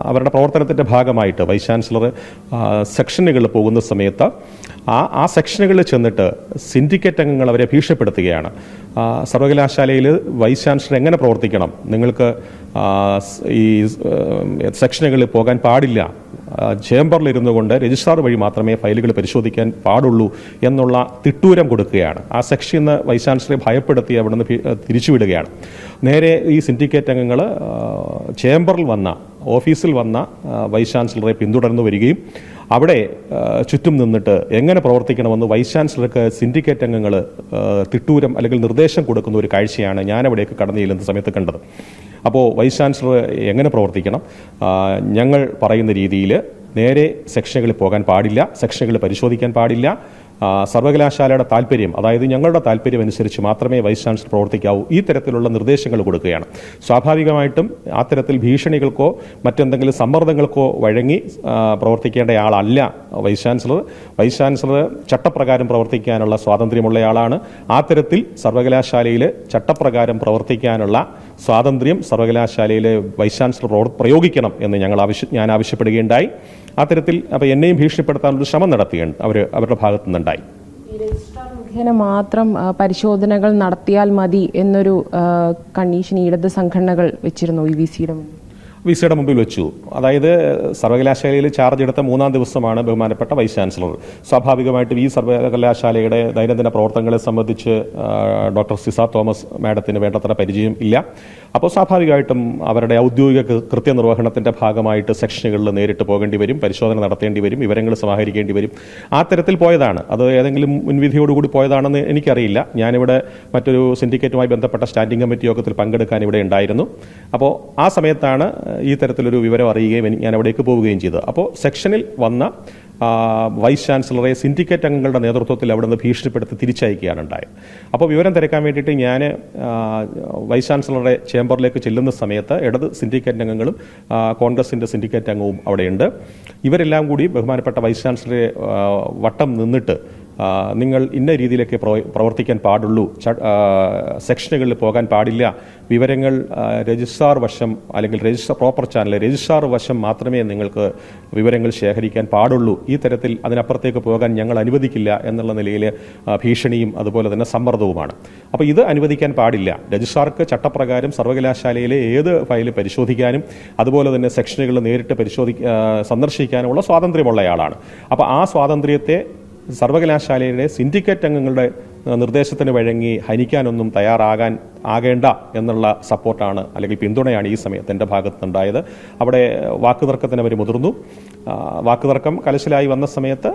അവരുടെ പ്രവർത്തനത്തിൻ്റെ ഭാഗമായിട്ട് വൈസ് ചാൻസലർ സെക്ഷനുകളിൽ പോകുന്ന സമയത്ത് ആ സെക്ഷനുകളിൽ ചെന്നിട്ട് സിൻഡിക്കേറ്റ് അംഗങ്ങൾ അവരെ ഭീഷണിപ്പെടുത്തുകയാണ്. സർവകലാശാലയിൽ വൈസ് ചാൻസലർ എങ്ങനെ പ്രവർത്തിക്കണം, നിങ്ങൾക്ക് ഈ സെക്ഷനുകളിൽ പോകാൻ പാടില്ല, ചേംബറിലിരുന്നു കൊണ്ട് രജിസ്ട്രാർ വഴി മാത്രമേ ഫയലുകൾ പരിശോധിക്കാൻ പാടുള്ളൂ എന്നുള്ള തിട്ടൂരം കൊടുക്കുകയാണ്. ആ സെക്ഷനിൽ നിന്ന് വൈസ് ചാൻസലറെ ഭയപ്പെടുത്തി അവിടെ നിന്ന് തിരിച്ചുവിടുകയാണ്. നേരെ ഈ സിൻഡിക്കേറ്റ് അംഗങ്ങൾ ചേംബറിൽ വന്ന, ഓഫീസിൽ വന്ന വൈസ് ചാൻസലറെ പിന്തുടർന്നു വരികയും അവിടെ ചുറ്റും നിന്നിട്ട് എങ്ങനെ പ്രവർത്തിക്കണമെന്ന് വൈസ് ചാൻസലർക്ക് സിൻഡിക്കേറ്റ് അംഗങ്ങൾ തിട്ടൂരം അല്ലെങ്കിൽ നിർദ്ദേശം കൊടുക്കുന്ന ഒരു കാഴ്ചയാണ് ഞാനവിടേക്ക് കടന്നു ചെല്ലുന്ന സമയത്ത് കണ്ടത്. അപ്പോൾ വൈസ് ചാൻസലർ എങ്ങനെ പ്രവർത്തിക്കണം, ഞങ്ങൾ പറയുന്ന രീതിയിൽ നേരെ സെക്ഷനുകളിൽ പോകാൻ പാടില്ല, സെക്ഷനുകൾ പരിശോധിക്കാൻ പാടില്ല, സർവകലാശാലയുടെ താല്പര്യം, അതായത് ഞങ്ങളുടെ താല്പര്യം അനുസരിച്ച് മാത്രമേ വൈസ് ചാൻസലർ പ്രവർത്തിക്കാവൂ, ഈ തരത്തിലുള്ള നിർദ്ദേശങ്ങൾ കൊടുക്കുകയാണ്. സ്വാഭാവികമായിട്ടും അത്തരത്തിൽ ഭീഷണികൾക്കോ മറ്റെന്തെങ്കിലും സമ്മർദ്ദങ്ങൾക്കോ വഴങ്ങി പ്രവർത്തിക്കേണ്ടയാളല്ല വൈസ് ചാൻസലർ. വൈസ് ചാൻസലർ ചട്ടപ്രകാരം പ്രവർത്തിക്കാനുള്ള സ്വാതന്ത്ര്യമുള്ളയാളാണ്. ആ തരത്തിൽ സർവകലാശാലയിൽ ചട്ടപ്രകാരം പ്രവർത്തിക്കാനുള്ള സ്വാതന്ത്ര്യം സർവകലാശാലയിലെ വൈസ് ചാൻസലർ പ്രയോഗിക്കണം എന്ന് ഞാൻ ആവശ്യപ്പെടുകയുണ്ടായി. ആ തരത്തിൽ അപ്പോൾ എന്നെയും ഭീഷണിപ്പെടുത്താനൊരു ശ്രമം നടത്തുകയാണ് അവരുടെ ഭാഗത്തു നിന്നുണ്ടായി. രജിസ്ട്രാർ മുഖേന മാത്രം പരിശോധനകൾ നടത്തിയാൽ മതി എന്നൊരു കണ്ടീഷൻ ഇടത് സംഘടനകൾ വെച്ചിരുന്നു ഈ VC-യുടെ മുമ്പിൽ വെച്ചു. അതായത് സർവകലാശാലയിൽ ചാർജ് എടുത്ത 3ാം ദിവസമാണ് ബഹുമാനപ്പെട്ട വൈസ് ചാൻസലർ. സ്വാഭാവികമായിട്ടും ഈ സർവകലാശാലയുടെ ദൈനംദിന പ്രവർത്തനങ്ങളെ സംബന്ധിച്ച് ഡോക്ടർ സിസ തോമസ് മാഡത്തിന് വേണ്ടത്ര പരിചയം ഇല്ല. അപ്പോൾ സ്വാഭാവികമായിട്ടും അവരുടെ ഔദ്യോഗിക കൃത്യനിർവഹണത്തിൻ്റെ ഭാഗമായിട്ട് സെക്ഷനുകളിൽ നേരിട്ട് പോകേണ്ടി വരും, പരിശോധന നടത്തേണ്ടി വരും, വിവരങ്ങൾ സമാഹരിക്കേണ്ടി വരും. ആ തരത്തിൽ പോയതാണ്. അത് ഏതെങ്കിലും മുൻവിധിയോടുകൂടി പോയതാണെന്ന് എനിക്കറിയില്ല. ഞാനിവിടെ മറ്റൊരു സിൻഡിക്കേറ്റുമായി ബന്ധപ്പെട്ട സ്റ്റാൻഡിംഗ് കമ്മിറ്റി യോഗത്തിൽ പങ്കെടുക്കാൻ ഇവിടെ ഉണ്ടായിരുന്നു. അപ്പോൾ ആ സമയത്താണ് ഈ തരത്തിലൊരു വിവരം അറിയുകയും ഞാൻ അവിടേക്ക് പോവുകയും ചെയ്തത്. അപ്പോൾ സെക്ഷനിൽ വന്ന വൈസ് ചാൻസലറെ സിൻഡിക്കേറ്റ് അംഗങ്ങളുടെ നേതൃത്വത്തിൽ അവിടെ നിന്ന് ഭീഷണിപ്പെടുത്തി തിരിച്ചയക്കുകയാണ് ഉണ്ടായത്. അപ്പോൾ വിവരം തിരക്കാൻ വേണ്ടിയിട്ട് ഞാൻ വൈസ് ചാൻസലറുടെ ചേംബറിലേക്ക് ചെല്ലുന്ന സമയത്ത് ഇടത് സിൻഡിക്കേറ്റ് അംഗങ്ങളും കോൺഗ്രസിൻ്റെ സിൻഡിക്കേറ്റ് അംഗവും അവിടെയുണ്ട്. ഇവരെല്ലാം കൂടി ബഹുമാനപ്പെട്ട വൈസ് ചാൻസലറെ വട്ടം നിന്നിട്ട് നിങ്ങൾ ഇന്ന രീതിയിലൊക്കെ പ്രവർത്തിക്കാൻ പാടുള്ളൂ, സെക്ഷനുകളിൽ പോകാൻ പാടില്ല, വിവരങ്ങൾ രജിസ്ട്രാർ വശം അല്ലെങ്കിൽ പ്രോപ്പർ ചാനൽ രജിസ്ട്രാർ വശം മാത്രമേ നിങ്ങൾക്ക് വിവരങ്ങൾ ശേഖരിക്കാൻ പാടുള്ളൂ, ഈ തരത്തിൽ അതിനപ്പുറത്തേക്ക് പോകാൻ ഞങ്ങൾ അനുവദിക്കില്ല എന്നുള്ള നിലയിൽ ഭീഷണിയും അതുപോലെ തന്നെ സമ്മർദ്ദവുമാണ്. അപ്പോൾ ഇത് അനുവദിക്കാൻ പാടില്ല. രജിസ്ട്രാർക്ക് ചട്ടപ്രകാരം സർവകലാശാലയിലെ ഏത് ഫയൽ പരിശോധിക്കാനും അതുപോലെ തന്നെ സെക്ഷനുകൾ നേരിട്ട് സന്ദർശിക്കാനുമുള്ള സ്വാതന്ത്ര്യമുള്ളയാളാണ്. അപ്പോൾ ആ സ്വാതന്ത്ര്യത്തെ സർവകലാശാലയുടെ സിൻഡിക്കേറ്റ് അംഗങ്ങളുടെ നിർദ്ദേശത്തിന് വഴങ്ങി ഹനിക്കാനൊന്നും ആകേണ്ട എന്നുള്ള സപ്പോർട്ടാണ് അല്ലെങ്കിൽ പിന്തുണയാണ് ഈ സമയത്ത് എൻ്റെ ഭാഗത്തുനിന്നുണ്ടായത്. അവിടെ വാക്കുതർക്കത്തിന് അവർ മുതിർന്നു. വാക്കുതർക്കം കലശലായി വന്ന സമയത്ത്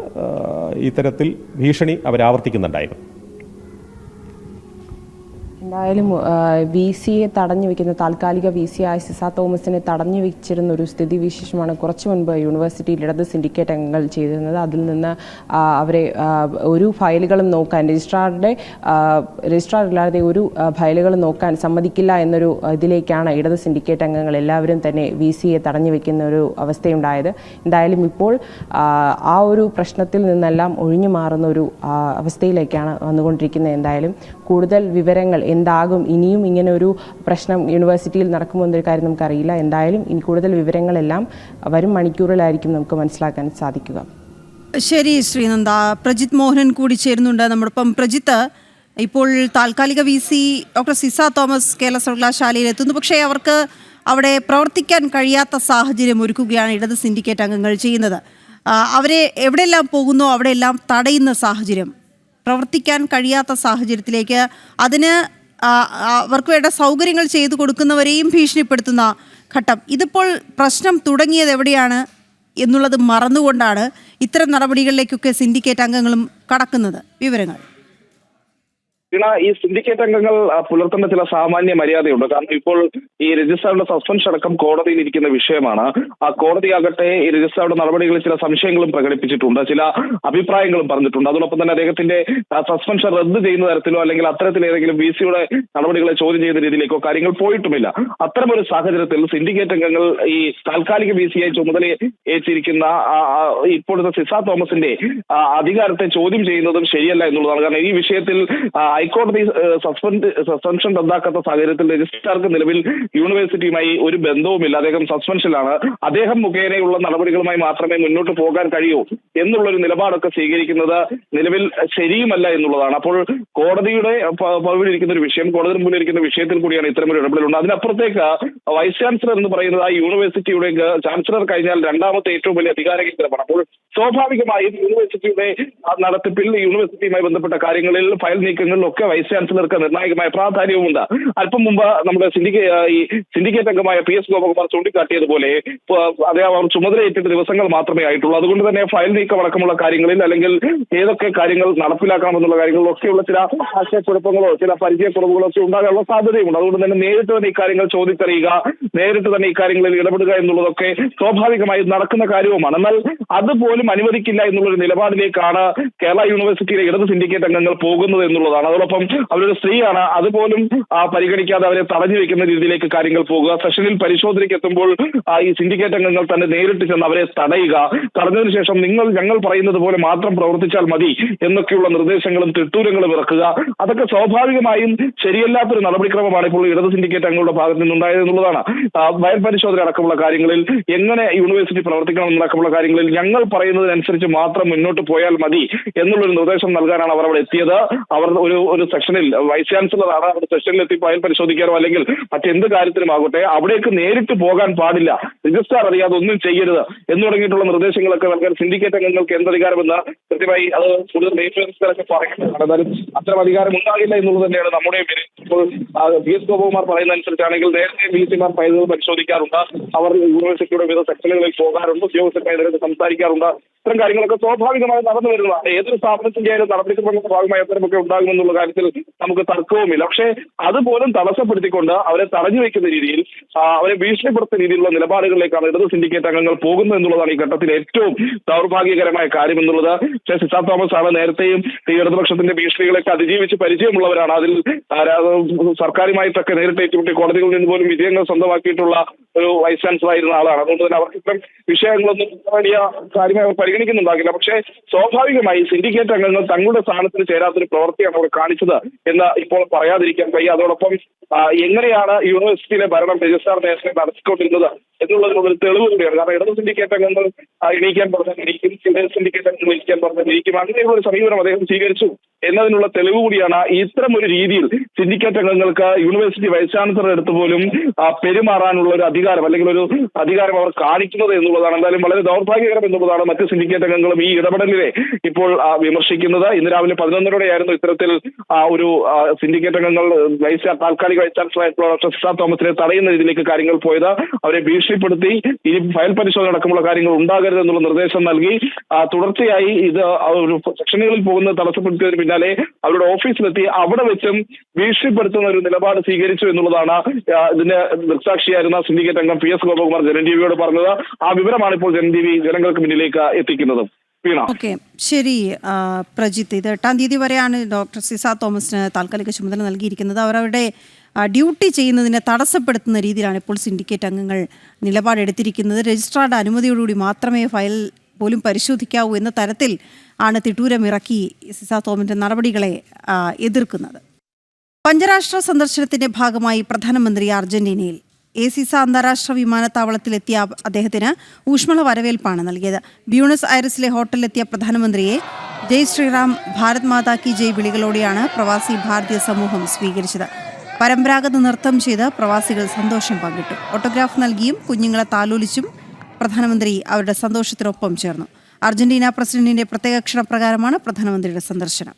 ഇത്തരത്തിൽ ഭീഷണി അവരാവർത്തിക്കുന്നുണ്ടായിരുന്നു. എന്തായാലും VC-യെ തടഞ്ഞു വെക്കുന്ന താൽക്കാലിക VC-ആയ സിസ തോമസിനെ തടഞ്ഞു വെച്ചിരുന്ന ഒരു സ്ഥിതിവിശേഷമാണ് കുറച്ചു മുൻപ് യൂണിവേഴ്സിറ്റിയിൽ ഇടത് സിൻഡിക്കേറ്റ് അംഗങ്ങൾ ചെയ്തിരുന്നത്. അതിൽ നിന്ന് അവരെ ഒരു ഫയലുകളും നോക്കാൻ രജിസ്ട്രാർ ഇല്ലാതെ ഒരു ഫയലുകളും നോക്കാൻ സമ്മതിക്കില്ല എന്നൊരു ഇതിലേക്കാണ് ഇടത് സിൻഡിക്കേറ്റ് അംഗങ്ങൾ എല്ലാവരും തന്നെ VC-യെ തടഞ്ഞു വെക്കുന്ന ഒരു അവസ്ഥയുണ്ടായത്. എന്തായാലും ഇപ്പോൾ ആ ഒരു പ്രശ്നത്തിൽ നിന്നെല്ലാം ഒഴിഞ്ഞു മാറുന്ന ഒരു അവസ്ഥയിലേക്കാണ് വന്നുകൊണ്ടിരിക്കുന്നത്. എന്തായാലും കൂടുതൽ വിവരങ്ങൾ എന്താകും, ഇനിയും ഇങ്ങനെ ഒരു പ്രശ്നം യൂണിവേഴ്സിറ്റിയിൽ നടക്കുമോ എന്നൊരു കാര്യം നമുക്കറിയില്ല. എന്തായാലും ഇനി കൂടുതൽ വിവരങ്ങളെല്ലാം വരും മണിക്കൂറിലായിരിക്കും നമുക്ക് മനസ്സിലാക്കാൻ സാധിക്കുക. ശരി ശ്രീനന്ദ. പ്രജിത്ത് മോഹനൻ കൂടി ചേരുന്നുണ്ട് നമ്മോടൊപ്പം. പ്രജിത്ത്, ഇപ്പോൾ താൽക്കാലിക VC doctor Ciza Thomas Kerala സർവകലാശാലയിൽ എത്തുന്നു. പക്ഷേ അവർക്ക് അവിടെ പ്രവർത്തിക്കാൻ കഴിയാത്ത സാഹചര്യം ഒരുക്കുകയാണ് ഇടത് സിൻഡിക്കേറ്റ് അംഗങ്ങൾ ചെയ്യുന്നത്. അവരെ എവിടെയെല്ലാം പോകുന്നോ അവിടെയെല്ലാം തടയുന്ന സാഹചര്യം, പ്രവർത്തിക്കാൻ കഴിയാത്ത സാഹചര്യത്തിലേക്ക്, അതിന് അവർക്ക് വേണ്ട സൗകര്യങ്ങൾ ചെയ്തു കൊടുക്കുന്നവരെയും ഭീഷണിപ്പെടുത്തുന്ന ഘട്ടം. ഇതിപ്പോൾ പ്രശ്നം തുടങ്ങിയത് എവിടെയാണ് എന്നുള്ളത് മറന്നുകൊണ്ടാണ് ഇത്തരം നടപടികളിലേക്കൊക്കെ സിൻഡിക്കേറ്റ് അംഗങ്ങളും കടക്കുന്നത്. വിവരങ്ങൾ. ഈ സിൻഡിക്കേറ്റ് അംഗങ്ങൾ പുലർത്തേണ്ട ചില സാമാന്യ മര്യാദയുണ്ട്. കാരണം ഇപ്പോൾ ഈ രജിസ്ട്രാറുടെ സസ്പെൻഷൻ അടക്കം കോടതിയിൽ ഇരിക്കുന്ന വിഷയമാണ്. ആ കോടതിയാകട്ടെ ഈ രജിസ്ട്രാറുടെ നടപടികളിൽ ചില സംശയങ്ങളും പ്രകടിപ്പിച്ചിട്ടുണ്ട്, ചില അഭിപ്രായങ്ങളും പറഞ്ഞിട്ടുണ്ട്. അതോടൊപ്പം തന്നെ അദ്ദേഹത്തിന്റെ സസ്പെൻഷൻ റദ്ദ് ചെയ്യുന്ന തരത്തിലോ അല്ലെങ്കിൽ അത്തരത്തിൽ ഏതെങ്കിലും VC-യുടെ നടപടികളെ ചോദ്യം ചെയ്യുന്ന രീതിയിലേക്കോ കാര്യങ്ങൾ പോയിട്ടുമില്ല. അത്തരമൊരു സാഹചര്യത്തിൽ സിൻഡിക്കേറ്റ് അംഗങ്ങൾ ഈ താൽക്കാലിക VC-യായി ചുമതല ഏറ്റിരിക്കുന്ന ഇപ്പോഴത്തെ സിസ തോമസിന്റെ അധികാരത്തെ ചോദ്യം ചെയ്യുന്നതും ശരിയല്ല എന്നുള്ളതാണ്. കാരണം ഈ വിഷയത്തിൽ ഹൈക്കോടതി സസ്പെൻഷൻ റദ്ദാക്കാത്ത സാഹചര്യത്തിൽ രജിസ്ട്രാർക്ക് നിലവിൽ യൂണിവേഴ്സിറ്റിയുമായി ഒരു ബന്ധവുമില്ല. അദ്ദേഹം സസ്പെൻഷനിലാണ്. അദ്ദേഹം മുഖേനയുള്ള നടപടികളുമായി മാത്രമേ മുന്നോട്ട് പോകാൻ കഴിയൂ എന്നുള്ളൊരു നിലപാടൊക്കെ സ്വീകരിക്കുന്നത് നിലവിൽ ശരിയുമല്ല എന്നുള്ളതാണ്. അപ്പോൾ കോടതിയുടെ മുമ്പിലിരിക്കുന്ന ഒരു വിഷയം, കോടതിയുടെ മുമ്പിലിരിക്കുന്ന വിഷയത്തിൽ കൂടിയാണ് ഇത്തരമൊരു ഇടപെടലുണ്ട്. അതിനപ്പുറത്തേക്ക് വൈസ് ചാൻസലർ എന്ന് പറയുന്നത് ആ യൂണിവേഴ്സിറ്റിയുടെ ചാൻസലർ കഴിഞ്ഞാൽ രണ്ടാമത്തെ ഏറ്റവും വലിയ അധികാര കേന്ദ്രമാണ്. അപ്പോൾ സ്വാഭാവികമായും യൂണിവേഴ്സിറ്റിയുടെ നടത്തിപ്പിൽ യൂണിവേഴ്സിറ്റിയുമായി ബന്ധപ്പെട്ട കാര്യങ്ങളിൽ ഫയൽ നീക്കങ്ങളിലൊക്കെ വൈസ് ചാൻസലർക്ക് നിർണായകമായ പ്രാധാന്യവുമുണ്ട്. അല്പം മുമ്പ് നമ്മുടെ സിൻഡിക്കേറ്റ് അംഗമായ PS ഗോപകുമാർ ചൂണ്ടിക്കാട്ടിയതുപോലെ അദ്ദേഹം അവർ ചുമതലയേറ്റിട്ട് ദിവസങ്ങൾ മാത്രമേ ആയിട്ടുള്ളൂ. അതുകൊണ്ട് തന്നെ ഫയൽ നീക്കം അടക്കമുള്ള കാര്യങ്ങളിൽ അല്ലെങ്കിൽ ഏതൊക്കെ കാര്യങ്ങൾ നടപ്പിലാക്കാമെന്നുള്ള കാര്യങ്ങളിലൊക്കെയുള്ള ചില ആശയക്കുഴപ്പങ്ങളോ ചില പരിചയക്കുറവുകളോ ഒക്കെ ഉണ്ടാകാനുള്ള സാധ്യതയുമുണ്ട്. അതുകൊണ്ട് തന്നെ നേരിട്ട് തന്നെ ഇക്കാര്യങ്ങൾ ചോദിച്ചറിയുക, നേരിട്ട് തന്നെ ഇക്കാര്യങ്ങളിൽ ഇടപെടുക എന്നുള്ളതൊക്കെ സ്വാഭാവികമായി നടക്കുന്ന കാര്യവുമാണ്. എന്നാൽ അതുപോലും അനുവദിക്കില്ല എന്നുള്ളൊരു നിലപാടിലേക്കാണ് കേരള യൂണിവേഴ്സിറ്റിയിലെ ഇടത് സിൻഡിക്കേറ്റ് അംഗങ്ങൾ പോകുന്നത് എന്നുള്ളതാണ്. അതോടൊപ്പം അവരൊരു സ്ത്രീയാണ്, അതുപോലും പരിഗണിക്കാതെ അവരെ തടഞ്ഞു വെക്കുന്ന രീതിയിലേക്ക് കാര്യങ്ങൾ പോകുക. സെഷനിൽ പരിശോധനയ്ക്ക് എത്തുമ്പോൾ ഈ സിൻഡിക്കേറ്റ് അംഗങ്ങൾ തന്നെ നേരിട്ട് ചെന്ന് അവരെ തടയുക, തടഞ്ഞതിനു ശേഷം ഞങ്ങൾ പറയുന്നത് പോലെ മാത്രം പ്രവർത്തിച്ചാൽ മതി എന്നൊക്കെയുള്ള നിർദ്ദേശങ്ങളും തിട്ടൂരങ്ങളും ഇറക്കുക. അതൊക്കെ സ്വാഭാവികമായും ശരിയല്ലാത്തൊരു നടപടിക്രമമാണ് ഇപ്പോൾ ഇടത് സിൻഡിക്കേറ്റ് അംഗങ്ങളുടെ ഭാഗത്ത് നിന്നുണ്ടായത് എന്നുള്ളതാണ്. വയൽ പരിശോധന അടക്കമുള്ള കാര്യങ്ങളിൽ എങ്ങനെ യൂണിവേഴ്സിറ്റി പ്രവർത്തിക്കണം എന്നടക്കമുള്ള കാര്യങ്ങളിൽ ഞങ്ങൾ പറയുന്നതിനനുസരിച്ച് മാത്രം മുന്നോട്ട് പോയാൽ മതി എന്നുള്ളൊരു നിർദ്ദേശം നൽകാനാണ് അവർ അവിടെ എത്തിയത്. അവർ ഒരു സെക്ഷനിൽ വൈസ് ചാൻസലറാണ്, അവർ സെക്ഷനിൽ എത്തി ഫയൽ പരിശോധിക്കാനോ അല്ലെങ്കിൽ മറ്റെന്ത് കാര്യത്തിനുമാകട്ടെ അവിടേക്ക് നേരിട്ട് പോകാൻ പാടില്ല, രജിസ്ട്രാർ അറിയാതെ ഒന്നും ചെയ്യരുത് എന്ന് തുടങ്ങിയിട്ടുള്ള നിർദ്ദേശങ്ങളൊക്കെ നൽകാൻ സിൻഡിക്കേറ്റ് അംഗങ്ങൾക്ക് എന്തധികാരമെന്ന് കൃത്യമായി അത് കൂടുതൽ രജിസ്ട്രാറൊക്കെ പറയുന്നതാണ്. എന്നാലും അത്തരം അധികാരം ഉണ്ടാകില്ല എന്നുള്ളത് തന്നെയാണ് നമ്മുടെ ഇപ്പോൾ PS ഗോപകുമാർ പറയുന്ന അനുസരിച്ചാണെങ്കിൽ നേരത്തെ VC-മാർ ഫയലുകൾ പരിശോധിക്കാറുണ്ട്, അവർ യൂണിവേഴ്സിറ്റിയുടെ വിവിധ സെക്ഷനുകളിൽ പോകാറുണ്ട്, ഉദ്യോഗസ്ഥരുമായി നേരിട്ട് സംസാരിക്കാറുണ്ട്. ഇത്തരം കാര്യങ്ങളൊക്കെ സ്വാഭാവികമായി നടന്നു വരുന്നതാണ്. ഏതൊരു സ്ഥാപനത്തിന്റെ ആയാലും നടപടിക്രമങ്ങളുടെ ഭാഗമായി അത്തരമൊക്കെ ഉണ്ടാകുമെന്നുള്ള കാര്യത്തിൽ നമുക്ക് തർക്കവുമില്ല. പക്ഷേ അതുപോലും തടസ്സപ്പെടുത്തിക്കൊണ്ട് അവരെ തടഞ്ഞു വെക്കുന്ന രീതിയിൽ, അവരെ ഭീഷണിപ്പെടുത്തുന്ന രീതിയിലുള്ള നിലപാടുകളിലേക്കാണ് ഇടത് സിൻഡിക്കേറ്റ് അംഗങ്ങൾ പോകുന്നത് എന്നുള്ളതാണ് ഈ ഘട്ടത്തിൽ ഏറ്റവും ദൗർഭാഗ്യകരമായ കാര്യം എന്നുള്ളത്. പക്ഷേ സിസ തോമസ് ആണ് നേരത്തെയും ഈ ഇടതുപക്ഷത്തിന്റെ ഭീഷണികളൊക്കെ അതിജീവിച്ച് പരിചയമുള്ളവരാണ്. അതിൽ സർക്കാരുമായിട്ടൊക്കെ നേരിട്ട് ഏറ്റുമുട്ടി കോടതികളിൽ നിന്ന് പോലും വിജയങ്ങൾ സ്വന്തമാക്കിയിട്ടുള്ള ഒരു വൈസ് ചാൻസലർ ആയിരുന്ന ആളാണ്. അതുകൊണ്ട് തന്നെ അവർക്ക് ഇത്തരം വിഷയങ്ങളൊന്നും വലിയ കാര്യമായി അവർ പരിഗണിക്കുന്നുണ്ടാകില്ല. പക്ഷേ സ്വാഭാവികമായി സിൻഡിക്കേറ്റ് അംഗങ്ങൾ തങ്ങളുടെ സ്ഥാനത്തിന് ചേരാത്തൊരു പ്രവൃത്തിയാണ് അവർ കാണിച്ചത് എന്ന് ഇപ്പോൾ പറയാതിരിക്കാൻ വയ്യ. അതോടൊപ്പം എങ്ങനെയാണ് യൂണിവേഴ്സിറ്റിയിലെ ഭരണം രജിസ്ട്രാർ നേരത്തെ നടത്തിക്കൊണ്ടിരുന്നത് എന്നുള്ളതിനുള്ള ഒരു തെളിവ് കൂടിയാണ്. കാരണം ഇടത് സിൻഡിക്കേറ്റ് അംഗങ്ങൾ എണീക്കാൻ പറഞ്ഞാൽ ഇരിക്കും, ഇടത് സിൻഡിക്കേറ്റ് അംഗങ്ങൾ ഇരിക്കാൻ പറഞ്ഞാൽ ഇരിക്കും, അങ്ങനെയുള്ള ഒരു സമീപനം അദ്ദേഹം സ്വീകരിച്ചു എന്നതിനുള്ള തെളിവ് കൂടിയാണ് ഇത്തരം ഒരു രീതിയിൽ സിൻഡിക്കേറ്റ് അംഗങ്ങൾക്ക് യൂണിവേഴ്സിറ്റി വൈസ് ചാൻസലർ എടുത്ത് പോലും പെരുമാറാനുള്ള ഒരു അധികാരം അല്ലെങ്കിൽ ഒരു അധികാരം അവർ കാണിക്കുന്നത് എന്നുള്ളതാണ്. എന്തായാലും വളരെ ദൗർഭാഗ്യകരം എന്നുള്ളതാണ് മറ്റ് സിൻഡിക്കേറ്റ് അംഗങ്ങളും ഈ ഇടപെടലിനെ ഇപ്പോൾ വിമർശിക്കുന്നത്. ഇന്ന് രാവിലെ 11:00 ഇത്തരത്തിൽ ഒരു സിൻഡിക്കേറ്റ് അംഗങ്ങൾ താൽക്കാലിക വൈസ് ചാൻസലറായിട്ടുള്ള ഡോക്ടർ സിസാ തോമസിനെ തടയുന്ന രീതിയിലേക്ക് കാര്യങ്ങൾ പോയത്. അവരെ ഭീഷണിപ്പെടുത്തി ഇനി ഫയൽ പരിശോധന അടക്കമുള്ള കാര്യങ്ങൾ ഉണ്ടാകരുതെന്നുള്ള നിർദ്ദേശം നൽകി തുടർച്ചയായി ഇത് ഒരു സെക്ഷനുകളിൽ പോകുന്നത് തടസ്സപ്പെടുത്തിയതിന് പിന്നാലെ അവരുടെ ഓഫീസിലെത്തി അവിടെ വെച്ചും ഭീഷണിപ്പെടുത്തുന്ന ഒരു നിലപാട് സ്വീകരിച്ചു എന്നുള്ളതാണ് ഇതിന് ദൃക്സാക്ഷിയായിരുന്ന സിൻഡിക്കേറ്റ് അംഗം PS ഗോപകുമാർ ജനം ടിവിയോട് പറഞ്ഞത്. ആ വിവരമാണ് ഇപ്പോൾ ജനം ടിവി ജനങ്ങൾക്ക് മുന്നിലേക്ക് എത്തിക്കുന്നത്. ഓക്കെ, ശരി പ്രജിത്ത്. ഇത് 8-ാം തീയതി വരെയാണ് ഡോക്ടർ സിസാ തോമസിന് താൽക്കാലിക ചുമതല നൽകിയിരിക്കുന്നത്. അവരവരുടെ ഡ്യൂട്ടി ചെയ്യുന്നതിനെ തടസ്സപ്പെടുത്തുന്ന രീതിയിലാണ് ഇപ്പോൾ സിൻഡിക്കേറ്റ് അംഗങ്ങൾ നിലപാടെടുത്തിരിക്കുന്നത്. രജിസ്ട്രാറുടെ അനുമതിയോടുകൂടി മാത്രമേ ഫയൽ പോലും പരിശോധിക്കാവൂ എന്ന തരത്തിൽ ആണ് തിട്ടൂരമിറക്കി സിസാ തോമസിന്റെ നടപടികളെ എതിർക്കുന്നത്. പഞ്ചരാഷ്ട്ര സന്ദർശനത്തിന്റെ ഭാഗമായി പ്രധാനമന്ത്രി അർജന്റീനയിൽ ഏസിസ അന്താരാഷ്ട്ര വിമാനത്താവളത്തിലെത്തിയ അദ്ദേഹത്തിന് ഊഷ്മള വരവേൽപ്പാണ് നൽകിയത്. ബ്യൂണസ് ഐറിസിലെ ഹോട്ടലിലെത്തിയ പ്രധാനമന്ത്രിയെ ജയ് ശ്രീറാം, ഭാരത് മാതാ കി ജയ് വിളികളോടെയാണ് പ്രവാസി ഭാരതീയ സമൂഹം സ്വീകരിച്ചത്. പരമ്പരാഗത നൃത്തം ചെയ്ത് പ്രവാസികൾ സന്തോഷം പങ്കിട്ടു. ഓട്ടോഗ്രാഫ് നൽകിയും കുഞ്ഞുങ്ങളെ താലോലിച്ചും പ്രധാനമന്ത്രി അവരുടെ സന്തോഷത്തിനൊപ്പം ചേർന്നു. അർജന്റീന പ്രസിഡന്റിന്റെ പ്രത്യേക ക്ഷണപ്രകാരമാണ് പ്രധാനമന്ത്രിയുടെ സന്ദർശനം.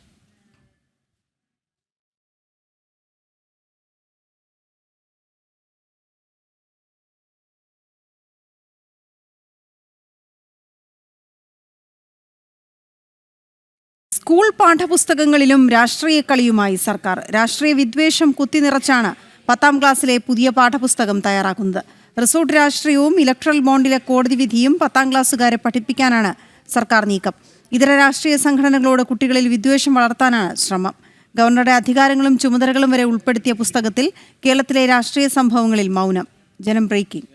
സ്കൂൾ പാഠപുസ്തകങ്ങളിലും രാഷ്ട്രീയ കളിയുമായി സർക്കാർ. രാഷ്ട്രീയ വിദ്വേഷം കുത്തിനിറച്ചാണ് 10ാം ക്ലാസ്സിലെ പുതിയ പാഠപുസ്തകം തയ്യാറാക്കുന്നത്. റിസോർട്ട് രാഷ്ട്രീയവും ഇലക്ട്രൽ ബോണ്ടിലെ കോടതി വിധിയും 10ാം ക്ലാസ്സുകാരെ പഠിപ്പിക്കാനാണ് സർക്കാർ നീക്കം. ഇതര രാഷ്ട്രീയ സംഘടനകളോട് കുട്ടികളിൽ വിദ്വേഷം വളർത്താനാണ് ശ്രമം. ഗവർണറുടെ അധികാരങ്ങളും ചുമതലകളും വരെ ഉൾപ്പെടുത്തിയ പുസ്തകത്തിൽ കേരളത്തിലെ രാഷ്ട്രീയ സംഭവങ്ങളിൽ മൗനം. ജനം ബ്രേക്കിംഗ്.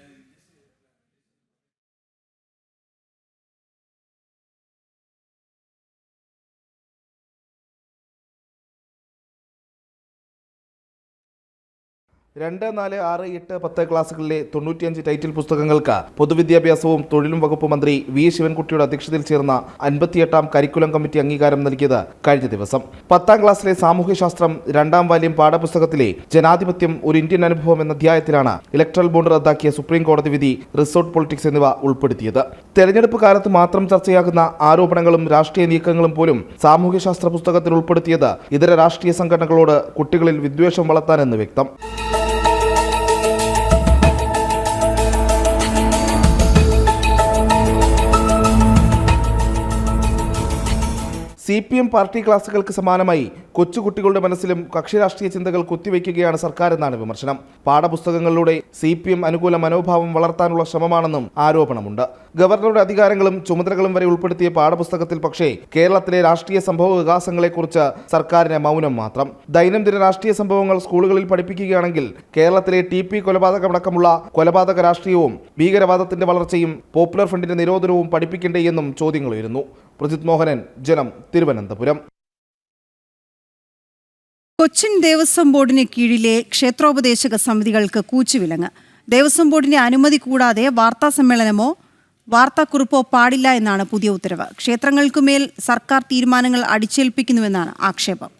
രണ്ട്, 4, 6, 8, 10 ക്ലാസുകളിലെ 95 ടൈറ്റിൽ പുസ്തകങ്ങൾക്ക് പൊതുവിദ്യാഭ്യാസവും തൊഴിലും വകുപ്പ് മന്ത്രി വി ശിവൻകുട്ടിയുടെ അധ്യക്ഷതയിൽ ചേർന്ന 58ാം കരിക്കുലം കമ്മിറ്റി അംഗീകാരം നൽകിയത് കഴിഞ്ഞ ദിവസം. 10ാം ക്ലാസ്സിലെ സാമൂഹ്യശാസ്ത്രം 2ാം വാല്യം പാഠപുസ്തകത്തിലെ ജനാധിപത്യം ഒരു ഇന്ത്യൻ അനുഭവം എന്ന അധ്യായത്തിലാണ് ഇലക്ട്രൽ ബോണ്ട് റദ്ദാക്കിയ സുപ്രീം കോടതി വിധി, റിസോർട്ട് പൊളിറ്റിക്സ് എന്നിവ ഉൾപ്പെടുത്തിയത്. തെരഞ്ഞെടുപ്പ് കാലത്ത് മാത്രം ചർച്ചയാകുന്ന ആരോപണങ്ങളും രാഷ്ട്രീയ നീക്കങ്ങളും പോലും സാമൂഹ്യശാസ്ത്ര പുസ്തകത്തിൽ ഉൾപ്പെടുത്തിയത് ഇതര രാഷ്ട്രീയ സംഘടനകളോട് കുട്ടികളിൽ വിദ്വേഷം വളർത്താനെന്ന് വ്യക്തം. CPM പാർട്ടി ക്ലാസുകൾക്ക് സമാനമായി കൊച്ചുകുട്ടികളുടെ മനസ്സിലും കക്ഷി രാഷ്ട്രീയ ചിന്തകൾ കുത്തിവയ്ക്കുകയാണ് സർക്കാർ എന്നാണ് വിമർശനം. പാഠപുസ്തകങ്ങളിലൂടെ CPM അനുകൂല മനോഭാവം വളർത്താനുള്ള ശ്രമമാണെന്നും ആരോപണമുണ്ട്. ഗവർണറുടെ അധികാരങ്ങളും ചുമതലകളും വരെ ഉൾപ്പെടുത്തിയ പാഠപുസ്തകത്തിൽ പക്ഷേ കേരളത്തിലെ രാഷ്ട്രീയ സംഭവ വികാസങ്ങളെക്കുറിച്ച് സർക്കാരിന് മൗനം മാത്രം. ദൈനംദിന രാഷ്ട്രീയ സംഭവങ്ങൾ സ്കൂളുകളിൽ പഠിപ്പിക്കുകയാണെങ്കിൽ കേരളത്തിലെ TP കൊലപാതകമടക്കമുള്ള കൊലപാതക രാഷ്ട്രീയവും ഭീകരവാദത്തിന്റെ വളർച്ചയും പോപ്പുലർ ഫ്രണ്ടിന്റെ നിരോധനവും പഠിപ്പിക്കേണ്ടേ എന്നും ചോദ്യങ്ങൾ ഉയരുന്നു. പ്രജിത് മോഹനൻ, ജനം, തിരുവനന്തപുരം. കൊച്ചിൻ ദേവസ്വം ബോർഡിന് കീഴിലെ ക്ഷേത്രോപദേശക സമിതികൾക്ക് കൂച്ചുവിലങ്ങ്. ദേവസ്വം ബോർഡിന്റെ അനുമതി കൂടാതെ വാർത്താ സമ്മേളനമോ വാർത്താക്കുറിപ്പോ പാടില്ല എന്നാണ് പുതിയ ഉത്തരവ്. ക്ഷേത്രങ്ങൾക്കുമേൽ സർക്കാർ തീരുമാനങ്ങൾ അടിച്ചേൽപ്പിക്കുന്നുവെന്നാണ് ആക്ഷേപം.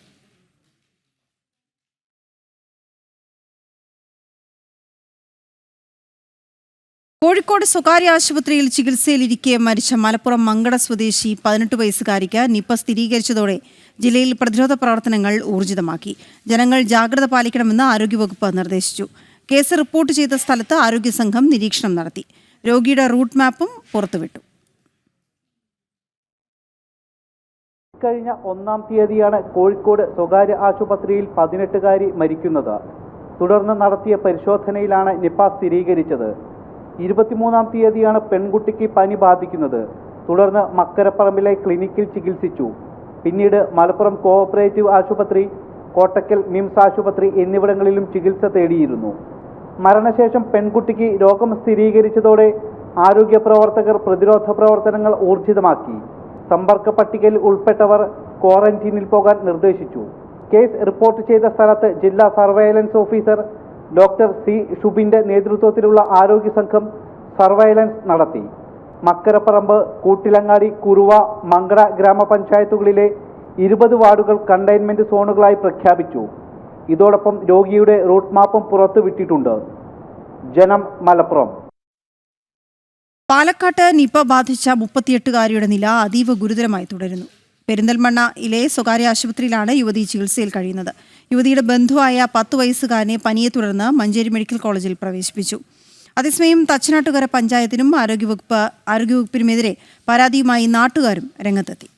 കോഴിക്കോട് സ്വകാര്യ ആശുപത്രിയിൽ ചികിത്സയിലിരിക്കെ മരിച്ച മലപ്പുറം മങ്കട സ്വദേശി 18 വയസ്സുകാരിക്ക് നിപ സ്ഥിരീകരിച്ചതോടെ ജില്ലയിൽ പ്രതിരോധ പ്രവർത്തനങ്ങൾ ഊർജിതമാക്കി. ജനങ്ങൾ ജാഗ്രത പാലിക്കണമെന്ന് ആരോഗ്യവകുപ്പ് നിർദ്ദേശിച്ചു. കേസ് റിപ്പോർട്ട് ചെയ്ത സ്ഥലത്ത് ആരോഗ്യ സംഘം നിരീക്ഷണം നടത്തി. രോഗിയുടെ റൂട്ട് മാപ്പും പുറത്തുവിട്ടു. കഴിഞ്ഞ 1-ാം തീയതിയാണ് കോഴിക്കോട് സ്വകാര്യ ആശുപത്രിയിൽ 18-കാരി മരിക്കുന്നത്. തുടർന്ന് നടത്തിയ പരിശോധനയിലാണ് നിപ സ്ഥിരീകരിച്ചത്. 23-ാം തീയതിയാണ് പെൺകുട്ടിക്ക് പനി ബാധിക്കുന്നത്. തുടർന്ന് മക്കരപ്പറമ്പിലെ ക്ലിനിക്കിൽ ചികിത്സിച്ചു. പിന്നീട് മലപ്പുറം കോഓപ്പറേറ്റീവ് ആശുപത്രി, കോട്ടക്കൽ മിംസ് ആശുപത്രി എന്നിവിടങ്ങളിലും ചികിത്സ തേടിയിരുന്നു. മരണശേഷം പെൺകുട്ടിക്ക് രോഗം സ്ഥിരീകരിച്ചതോടെ ആരോഗ്യ പ്രവർത്തകർ പ്രതിരോധ പ്രവർത്തനങ്ങൾ ഊർജിതമാക്കി. സമ്പർക്ക പട്ടികയിൽ ഉൾപ്പെട്ടവർ ക്വാറന്റീനിൽ പോകാൻ നിർദ്ദേശിച്ചു. കേസ് റിപ്പോർട്ട് ചെയ്ത സ്ഥലത്ത് ജില്ലാ സർവൈലൻസ് ഓഫീസർ ഡോക്ടർ C. ഷുബിന്റെ നേതൃത്വത്തിലുള്ള ആരോഗ്യ സംഘം സർവൈലൻസ് നടത്തി. മക്കരപ്പറമ്പ്, കൂട്ടിലങ്ങാടി, കുറുവ, മങ്കട ഗ്രാമപഞ്ചായത്തുകളിലെ 20 വാർഡുകൾ കണ്ടെയ്ൻമെന്റ് സോണുകളായി പ്രഖ്യാപിച്ചു. ഇതോടൊപ്പം രോഗിയുടെ റൂട്ട് മാപ്പും പുറത്തുവിട്ടിട്ടുണ്ട്. ജനം, മലപ്പുറം. പാലക്കാട്ട് നിപ ബാധിച്ച 38-കാരിയുടെ നില അതീവ ഗുരുതരമായി തുടരുന്നു. പെരിന്തൽമണ്ണയിലെ സ്വകാര്യ ആശുപത്രിയിലാണ് യുവതി ചികിത്സയിൽ കഴിയുന്നത്. യുവതിയുടെ ബന്ധുവായ 10 വയസ്സുകാരനെ പനിയെ തുടർന്ന് മഞ്ചേരി മെഡിക്കൽ കോളേജിൽ പ്രവേശിപ്പിച്ചു. അതേസമയം തച്ചനാട്ടുകര പഞ്ചായത്തിനും ആരോഗ്യവകുപ്പിനുമെതിരെ പരാതിയുമായി നാട്ടുകാരും രംഗത്തെത്തി.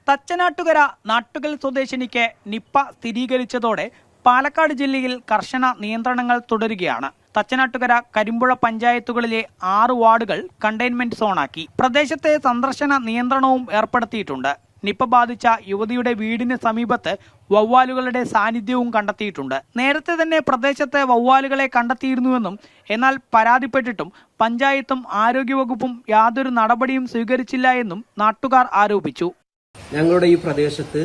തച്ചനാട്ടുകര നാട്ടുകൽ സ്വദേശിനിക്ക് നിപ്പ സ്ഥിരീകരിച്ചതോടെ പാലക്കാട് ജില്ലയിൽ കർശന നിയന്ത്രണങ്ങൾ തുടരുകയാണ്. തച്ചനാട്ടുകര കരിമ്പുഴ പഞ്ചായത്തുകളിലെ 6 വാർഡുകൾ കണ്ടെയ്ൻമെന്റ് സോണാക്കി. പ്രദേശത്തെ സന്ദർശന നിയന്ത്രണവും ഏർപ്പെടുത്തിയിട്ടുണ്ട്. നിപ്പ ബാധിച്ച യുവതിയുടെ വീടിന് സമീപത്ത് വവ്വാലുകളുടെ സാന്നിധ്യവും കണ്ടെത്തിയിട്ടുണ്ട്. നേരത്തെ തന്നെ പ്രദേശത്തെ വവ്വാലുകളെ കണ്ടെത്തിയിരുന്നുവെന്നും എന്നാൽ പരാതിപ്പെട്ടിട്ടും പഞ്ചായത്തും ആരോഗ്യവകുപ്പും യാതൊരു നടപടിയും സ്വീകരിച്ചില്ല എന്നും നാട്ടുകാർ ആരോപിച്ചു. ഞങ്ങളുടെ ഈ പ്രദേശത്ത്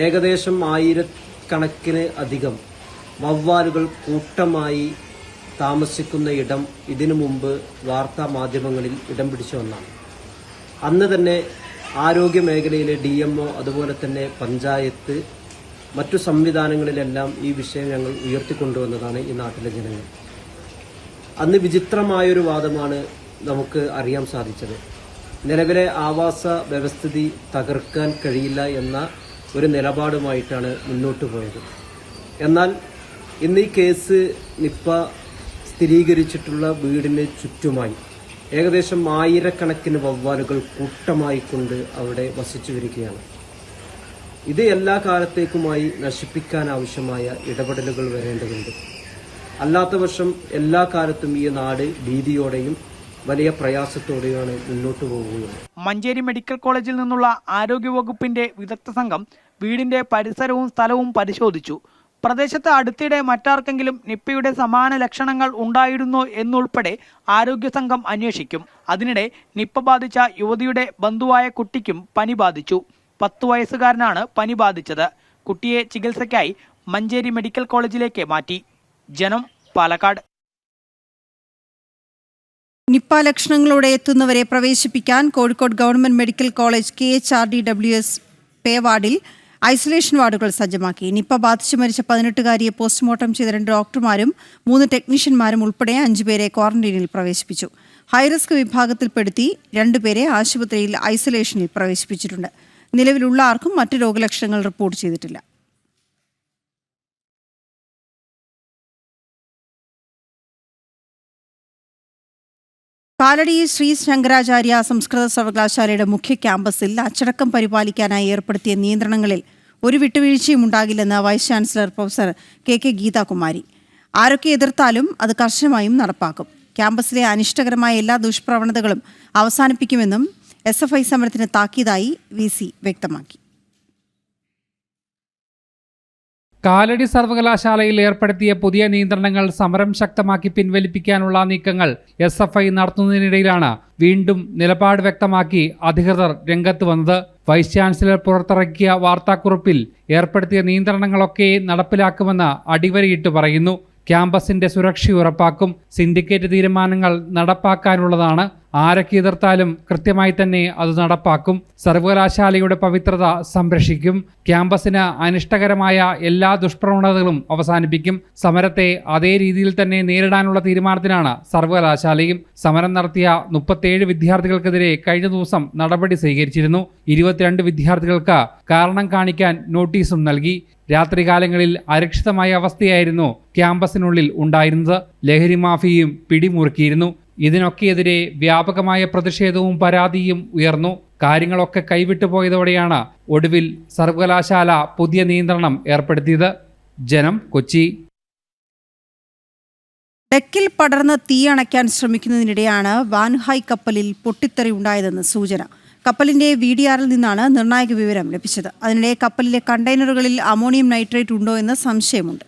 ഏകദേശം 1000 കണക്കിന് അധികം വവ്വാലുകൾ കൂട്ടമായി താമസിക്കുന്ന ഇടം ഇതിനു മുമ്പ് വാർത്താ മാധ്യമങ്ങളിൽ ഇടം പിടിച്ചു വന്നാണ്. അന്ന് തന്നെ ആരോഗ്യ മേഖലയിലെ DMO അതുപോലെ തന്നെ പഞ്ചായത്ത് മറ്റു സംവിധാനങ്ങളിലെല്ലാം ഈ വിഷയം ഞങ്ങൾ ഉയർത്തിക്കൊണ്ടുവന്നതാണ് ഈ നാട്ടിലെ ജനങ്ങൾ. അന്ന് വിചിത്രമായൊരു വാദമാണ് നമുക്ക് അറിയാൻ സാധിച്ചത്. നിലവിലെ ആവാസ വ്യവസ്ഥിതി തകർക്കാൻ കഴിയില്ല എന്ന ഒരു നിലപാടുമായിട്ടാണ് മുന്നോട്ട് പോയത്. എന്നാൽ ഇന്ന് ഈ കേസ് നിപ്പ സ്ഥിരീകരിച്ചിട്ടുള്ള വീടിന് ചുറ്റുമായി ഏകദേശം 1000 കണക്കിന് വവ്വാലുകൾ കൂട്ടമായി കൊണ്ട് അവിടെ വസിച്ചു വരികയാണ്. ഇത് എല്ലാ കാലത്തേക്കുമായി നശിപ്പിക്കാൻ ആവശ്യമായ ഇടപെടലുകൾ വരേണ്ടതുണ്ട്. അല്ലാത്ത പക്ഷം എല്ലാ കാലത്തും ഈ നാട് ഭീതിയോടെയും വലിയ പ്രയാസത്തോടെയാണ് മുന്നോട്ട് പോകുന്നത്. മഞ്ചേരി മെഡിക്കൽ കോളേജിൽ നിന്നുള്ള ആരോഗ്യവകുപ്പിന്റെ വിദഗ്ധ സംഘം വീടിന്റെ പരിസരവും സ്ഥലവും പരിശോധിച്ചു. പ്രദേശത്ത് അടുത്തിടെ മറ്റാർക്കെങ്കിലും നിപ്പയുടെ സമാന ലക്ഷണങ്ങൾ ഉണ്ടായിരുന്നോ എന്നുൾപ്പെടെ ആരോഗ്യ സംഘം അന്വേഷിക്കും. അതിനിടെ നിപ്പ ബാധിച്ച യുവതിയുടെ ബന്ധുവായ കുട്ടിക്കും പനി ബാധിച്ചു. 10 വയസ്സുകാരനാണ് പനി ബാധിച്ചത്. കുട്ടിയെ ചികിത്സയ്ക്കായി മഞ്ചേരി മെഡിക്കൽ കോളേജിലേക്ക് മാറ്റി. ജനം, പാലക്കാട്. നിപ്പ ലക്ഷണങ്ങളോടെ എത്തുന്നവരെ പ്രവേശിപ്പിക്കാൻ Kozhikode government medical college KHRDWS pay വാർഡിൽ ഐസൊലേഷൻ വാർഡുകൾ സജ്ജമാക്കി. നിപ്പ ബാധിച്ചു മരിച്ച 18-കാരിയെ പോസ്റ്റ്മോർട്ടം ചെയ്ത 2 ഡോക്ടർമാരും 3 ടെക്നീഷ്യന്മാരും ഉൾപ്പെടെ 5 പേരെ ക്വാറന്റൈനിൽ പ്രവേശിപ്പിച്ചു. ഹൈറിസ്ക് വിഭാഗത്തിൽപ്പെടുത്തി 2 പേരെ ആശുപത്രിയിൽ ഐസൊലേഷനിൽ പ്രവേശിപ്പിച്ചിട്ടുണ്ട്. നിലവിലുള്ള ആർക്കും മറ്റ് രോഗലക്ഷണങ്ങൾ റിപ്പോർട്ട് ചെയ്തിട്ടില്ല. കാലടി ശ്രീ ശങ്കരാചാര്യ സംസ്കൃത സർവകലാശാലയുടെ മുഖ്യ ക്യാമ്പസിൽ അച്ചടക്കം പരിപാലിക്കാനായി ഏർപ്പെടുത്തിയ നിയന്ത്രണങ്ങളിൽ ഒരു വിട്ടുവീഴ്ചയും ഉണ്ടാകില്ലെന്ന് vice chancellor professor KK Geethakumari. ആരൊക്കെ എതിർത്താലും അത് കർശനമായും നടപ്പാക്കും. ക്യാമ്പസിലെ അനിഷ്ടകരമായ എല്ലാ ദുഷ്പ്രവണതകളും അവസാനിപ്പിക്കുമെന്നും SFI സമരത്തിന് താക്കീതായി VC വ്യക്തമാക്കി. കാലടി സർവകലാശാലയിൽ ഏർപ്പെടുത്തിയ പുതിയ നിയന്ത്രണങ്ങൾ സമരം ശക്തമാക്കി പിൻവലിപ്പിക്കാനുള്ള നീക്കങ്ങൾ SFI നടത്തുന്നതിനിടയിലാണ് വീണ്ടും നിലപാട് വ്യക്തമാക്കി അധികൃതർ രംഗത്ത് വന്നത്. വൈസ് ചാൻസലർ പുറത്തിറക്കിയ വാർത്താക്കുറിപ്പിൽ ഏർപ്പെടുത്തിയ നിയന്ത്രണങ്ങളൊക്കെ നടപ്പിലാക്കുമെന്ന് അടിവരയിട്ട് പറയുന്നു. ക്യാമ്പസിന്റെ സുരക്ഷ ഉറപ്പാക്കും. സിൻഡിക്കേറ്റ് തീരുമാനങ്ങൾ നടപ്പാക്കാനുള്ളതാണ്. ആരൊക്കെ എതിർത്താലും കൃത്യമായി തന്നെ അത് നടപ്പാക്കും. സർവകലാശാലയുടെ പവിത്രത സംരക്ഷിക്കും. ക്യാമ്പസിന് അനിഷ്ടകരമായ എല്ലാ ദുഷ്പ്രവണതകളും അവസാനിപ്പിക്കും. സമരത്തെ അതേ രീതിയിൽ തന്നെ നേരിടാനുള്ള തീരുമാനത്തിലാണ് സർവകലാശാലയും. സമരം നടത്തിയ 37 വിദ്യാർത്ഥികൾക്കെതിരെ കഴിഞ്ഞ ദിവസം നടപടി സ്വീകരിച്ചിരുന്നു. 22 വിദ്യാർത്ഥികൾക്ക് കാരണം കാണിക്കാൻ നോട്ടീസും നൽകി. രാത്രികാലങ്ങളിൽ അരക്ഷിതമായ അവസ്ഥയായിരുന്നു ക്യാമ്പസിനുള്ളിൽ ഉണ്ടായിരുന്നത്. ലഹരി മാഫിയയും പിടിമുറുക്കിയിരുന്നു. ഇതിനൊക്കെയെതിരെ വ്യാപകമായ പ്രതിഷേധവും പരാതിയും ഉയർന്നു. കാര്യങ്ങളൊക്കെ കൈവിട്ടു പോയതോടെയാണ് ഒടുവിൽ സർവകലാശാല പുതിയ നിയന്ത്രണം ഏർപ്പെടുത്തിയത്. ജനം, കൊച്ചി. ഡെക്കിൽ പടർന്ന് തീയണയ്ക്കാൻ ശ്രമിക്കുന്നതിനിടെയാണ് വാൻഹായ് കപ്പലിൽ പൊട്ടിത്തെറി ഉണ്ടായതെന്ന് സൂചന. കപ്പലിന്റെ VDRൽ നിന്നാണ് നിർണായക വിവരം ലഭിച്ചത്. അതിനിടെ കപ്പലിലെ കണ്ടെയ്നറുകളിൽ അമോണിയം നൈട്രേറ്റ് ഉണ്ടോ എന്ന് സംശയമുണ്ട്.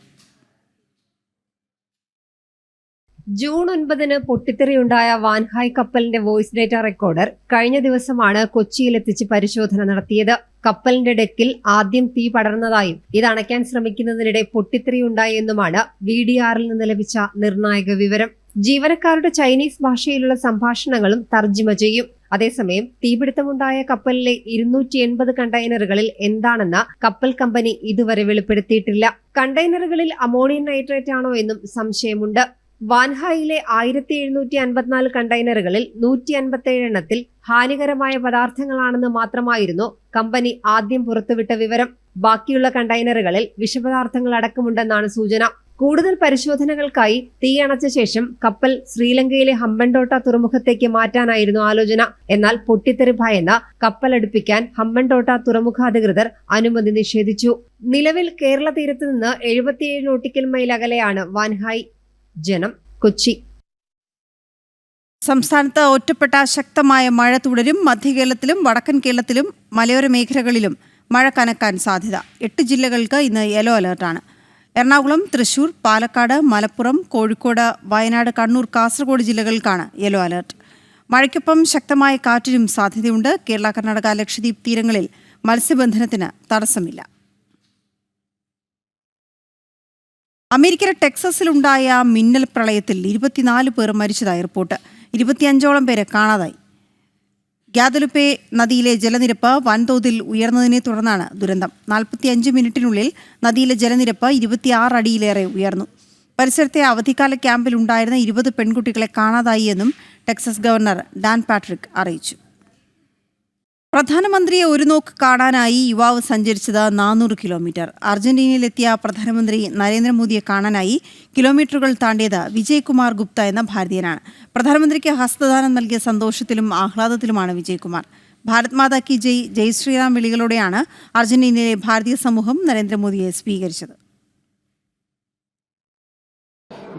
ജൂൺ 9 പൊട്ടിത്തെറിയുണ്ടായ വാൻഹായ് കപ്പലിന്റെ വോയിസ് ഡേറ്റ റെക്കോർഡർ കഴിഞ്ഞ ദിവസമാണ് കൊച്ചിയിലെത്തിച്ച് പരിശോധന നടത്തിയത്. കപ്പലിന്റെ ഡെക്കിൽ ആദ്യം തീ പടർന്നതായും ഇത് അണയ്ക്കാൻ ശ്രമിക്കുന്നതിനിടെ പൊട്ടിത്തെറിയുണ്ടായി എന്നുമാണ് VDRൽ നിന്ന് ലഭിച്ച നിർണായക വിവരം. ജീവനക്കാരുടെ ചൈനീസ് ഭാഷയിലുള്ള സംഭാഷണങ്ങളും തർജ്ജിമ ചെയ്യും. അതേസമയം തീപിടുത്തമുണ്ടായ കപ്പലിലെ 280 കണ്ടെയ്നറുകളിൽ എന്താണെന്ന് കപ്പൽ കമ്പനി ഇതുവരെ വെളിപ്പെടുത്തിയിട്ടില്ല. കണ്ടെയ്നറുകളിൽ അമോണിയം നൈട്രേറ്റ് ആണോ എന്നും സംശയമുണ്ട്. വാൻഹായിലെ 1754 കണ്ടെയ്നറുകളിൽ 157 എണ്ണത്തിൽ ഹാനികരമായ പദാർത്ഥങ്ങളാണെന്ന് മാത്രമായിരുന്നു കമ്പനി ആദ്യം പുറത്തുവിട്ട വിവരം. ബാക്കിയുള്ള കണ്ടെയ്നറുകളിൽ വിഷപദാർത്ഥങ്ങൾ അടക്കമുണ്ടെന്നാണ് സൂചന. കൂടുതൽ പരിശോധനകൾക്കായി തീയണച്ച ശേഷം കപ്പൽ ശ്രീലങ്കയിലെ ഹമ്പൻടോട്ട തുറമുഖത്തേക്ക് മാറ്റാനായിരുന്നു ആലോചന. എന്നാൽ പൊട്ടിത്തെറി ഭയന്ന് കപ്പലടുപ്പിക്കാൻ ഹമ്പൻടോട്ട തുറമുഖ അധികൃതർ അനുമതി നിഷേധിച്ചു. നിലവിൽ കേരള തീരത്ത് നിന്ന് 77 നോട്ടിക്കൽ മൈൽ അകലെയാണ് വാൻഹായ്. ജനം, കൊച്ചി. സംസ്ഥാനത്ത് ഒറ്റപ്പെട്ട ശക്തമായ മഴ തുടരും. മധ്യകേരളത്തിലും വടക്കൻ കേരളത്തിലും മലയോര മേഖലകളിലും മഴ കനക്കാൻ സാധ്യത. 8 ജില്ലകൾക്ക് ഇന്ന് യെല്ലോ അലർട്ടാണ്. എറണാകുളം, തൃശൂർ, പാലക്കാട്, മലപ്പുറം, കോഴിക്കോട്, വയനാട്, കണ്ണൂർ, കാസർഗോഡ് ജില്ലകൾക്കാണ് യെല്ലോ അലർട്ട്. മഴയ്ക്കൊപ്പം ശക്തമായ കാറ്റിനും സാധ്യതയുണ്ട്. കേരള, കർണാടക, ലക്ഷദ്വീപ് തീരങ്ങളിൽ മത്സ്യബന്ധനത്തിന് തടസ്സമില്ല. അമേരിക്കയിലെ ടെക്സസിലുണ്ടായ മിന്നൽ പ്രളയത്തിൽ 24 പേർ മരിച്ചതായി റിപ്പോർട്ട്. 25ഓളം പേരെ കാണാതായി. ഗ്യാദലുപ്പെ നദിയിലെ ജലനിരപ്പ് വൻതോതിൽ ഉയർന്നതിനെ തുടർന്നാണ് ദുരന്തം. 45 മിനിറ്റിനുള്ളിൽ നദിയിലെ ജലനിരപ്പ് 26 അടിയിലേറെ ഉയർന്നു. പരിസരത്തെ അവധിക്കാല ക്യാമ്പിൽ ഉണ്ടായിരുന്ന 20 പെൺകുട്ടികളെ കാണാതായി എന്നും ടെക്സസ് ഗവർണർ ഡാൻ പാട്രിക് അറിയിച്ചു. പ്രധാനമന്ത്രിയെ ഒരു നോക്ക് കാണാനായി യുവാവ് സഞ്ചരിച്ചത് 400 കിലോമീറ്റർ. അർജന്റീനയിലെത്തിയ പ്രധാനമന്ത്രി നരേന്ദ്രമോദിയെ കാണാനായി കിലോമീറ്ററുകൾ താണ്ടിയത് വിജയ്കുമാർ ഗുപ്ത എന്ന ഭാരതീയനാണ്. പ്രധാനമന്ത്രിക്ക് ഹസ്തദാനം നൽകിയ സന്തോഷത്തിലും ആഹ്ലാദത്തിലുമാണ് വിജയ്കുമാർ. ഭാരത് മാതാ കി ജയ്, ജയ് ശ്രീറാം വിളികളോടെയാണ് അർജന്റീനയിലെ ഭാരതീയ സമൂഹം നരേന്ദ്രമോദിയെ സ്വീകരിച്ചത്.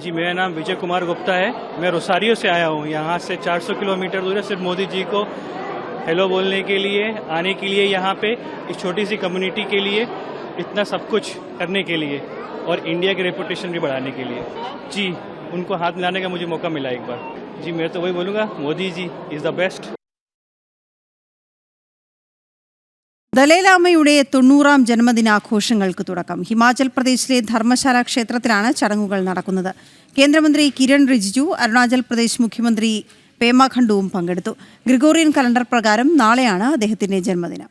जी, मेरा नाम विजय कुमार गुप्ता है. मैं रोसारियो से आया हूँ. यहाँ से 400 किलोमीटर दूर है. सिर्फ मोदी जी को हेलो बोलने के लिए, आने के लिए, यहाँ पे इस छोटी सी कम्युनिटी के लिए इतना सब कुछ करने के लिए और इंडिया की रेपुटेशन भी बढ़ाने के लिए. जी, उनको हाथ मिलाने का मुझे मौका मिला एक बार. जी, मैं तो वही बोलूँगा, Modi ji is the best. ദലൈലാമയുടെ 90ാം ജന്മദിനാഘോഷങ്ങൾക്ക് തുടക്കം. ഹിമാചൽ പ്രദേശിലെ ധർമ്മശാല ക്ഷേത്രത്തിലാണ് ചടങ്ങുകൾ നടക്കുന്നത്. കേന്ദ്രമന്ത്രി കിരൺ റിജിജു, അരുണാചൽ പ്രദേശ് മുഖ്യമന്ത്രി പേമ ഖണ്ഡുവും പങ്കെടുത്തു. ഗ്രിഗോറിയൻ കലണ്ടർ പ്രകാരം നാളെയാണ് അദ്ദേഹത്തിന്റെ ജന്മദിനം.